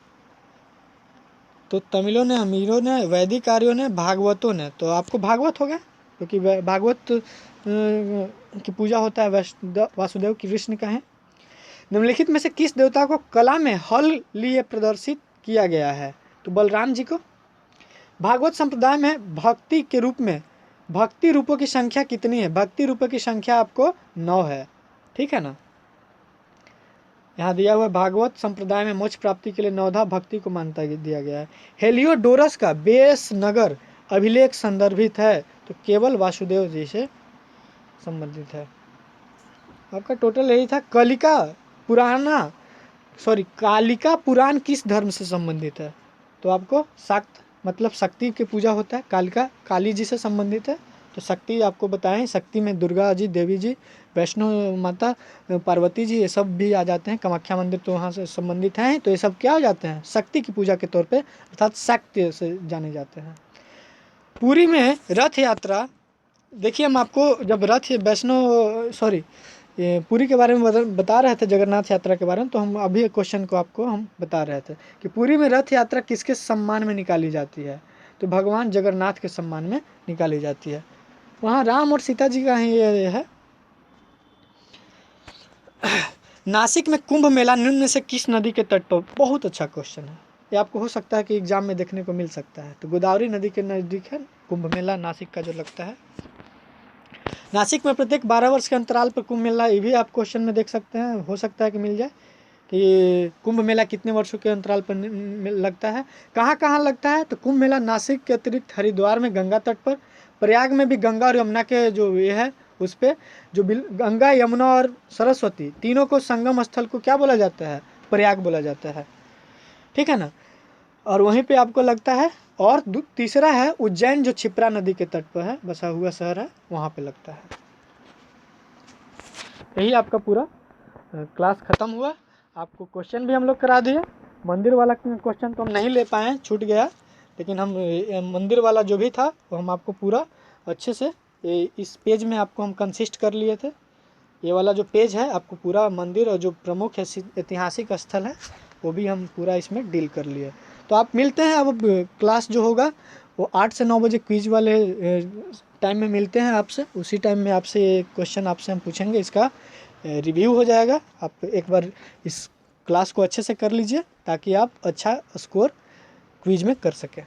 तो तमिलों ने, अमीरों ने, वैदिक आर्यों ने, भागवतों ने। तो आपको भागवत हो गया, क्योंकि भागवत की पूजा होता है वासुदेव कृष्ण का है। निम्नलिखित में से किस देवता को कला में हल लिए प्रदर्शित किया गया है? तो बलराम जी को। भागवत संप्रदाय में भक्ति के रूप में भक्ति रूपों की संख्या कितनी है? भक्ति रूपों की संख्या आपको 9 है, ठीक है ना। यहाँ दिया हुआ भागवत संप्रदाय में मोक्ष प्राप्ति के लिए 9धा भक्ति को मान्यता दिया गया है। हेलियोडोरस का बेस नगर अभिलेख संदर्भित है, तो केवल वासुदेव जी से संबंधित है। आपका टोटल यही था। कालिका पुराण किस धर्म से संबंधित है? तो आपको शाक्त मतलब शक्ति की पूजा होता है, कालिका काली जी से संबंधित है। तो शक्ति आपको बताएं, शक्ति में दुर्गा जी, देवी जी, वैष्णो माता, पार्वती जी, ये सब भी आ जाते हैं। कामाख्या मंदिर तो वहाँ से संबंधित हैं। तो ये सब क्या हो जाते हैं, शक्ति की पूजा के तौर पे, अर्थात शक्ति से जाने जाते हैं। पुरी में रथ यात्रा, देखिए हम आपको जब रथ वैष्णो सॉरी ये पुरी के बारे में बता रहे थे, जगन्नाथ यात्रा के बारे में, तो हम अभी एक क्वेश्चन को आपको हम बता रहे थे कि पुरी में रथ यात्रा किसके सम्मान में निकाली जाती है। तो भगवान जगन्नाथ के सम्मान में निकाली जाती है। वहाँ राम और सीता जी का ही ये है। नासिक में कुंभ मेला निम्न में से किस नदी के तट पर, बहुत अच्छा क्वेश्चन है ये, आपको हो सकता है कि एग्जाम में देखने को मिल सकता है। तो गोदावरी नदी के नज़दीक है कुंभ मेला नासिक का जो लगता है। नासिक में प्रत्येक 12 वर्ष के अंतराल पर कुंभ मेला, ये भी आप क्वेश्चन में देख सकते हैं, हो सकता है कि मिल जाए कि कुंभ मेला कितने वर्षों के अंतराल पर लगता है। कहाँ कहाँ लगता है, तो कुंभ मेला नासिक के अतिरिक्त हरिद्वार में गंगा तट पर, प्रयाग में भी गंगा और यमुना के जो ये है उस पर, जो गंगा यमुना और सरस्वती तीनों को संगम स्थल को क्या बोला जाता है, प्रयाग बोला जाता है, ठीक है ना। और वहीं पे आपको लगता है। और तीसरा है उज्जैन, जो क्षिप्रा नदी के तट पर है, बसा हुआ शहर है, वहाँ पे लगता है। यही आपका पूरा क्लास ख़त्म हुआ। आपको क्वेश्चन भी हम लोग करा दिए। मंदिर वाला क्वेश्चन तो हम नहीं ले पाए, छूट गया, लेकिन हम मंदिर वाला जो भी था वो हम आपको पूरा अच्छे से इस पेज में आपको हम कंसिस्ट कर लिए थे। ये वाला जो पेज है आपको पूरा मंदिर और जो प्रमुख ऐतिहासिक स्थल है वो भी हम पूरा इसमें डील कर लिए। तो आप मिलते हैं अब क्लास जो होगा वो 8 से 9 बजे क्विज वाले टाइम में मिलते हैं आपसे। उसी टाइम में आपसे क्वेश्चन आपसे हम पूछेंगे, इसका रिव्यू हो जाएगा। आप एक बार इस क्लास को अच्छे से कर लीजिए ताकि आप अच्छा स्कोर क्विज में कर सकें।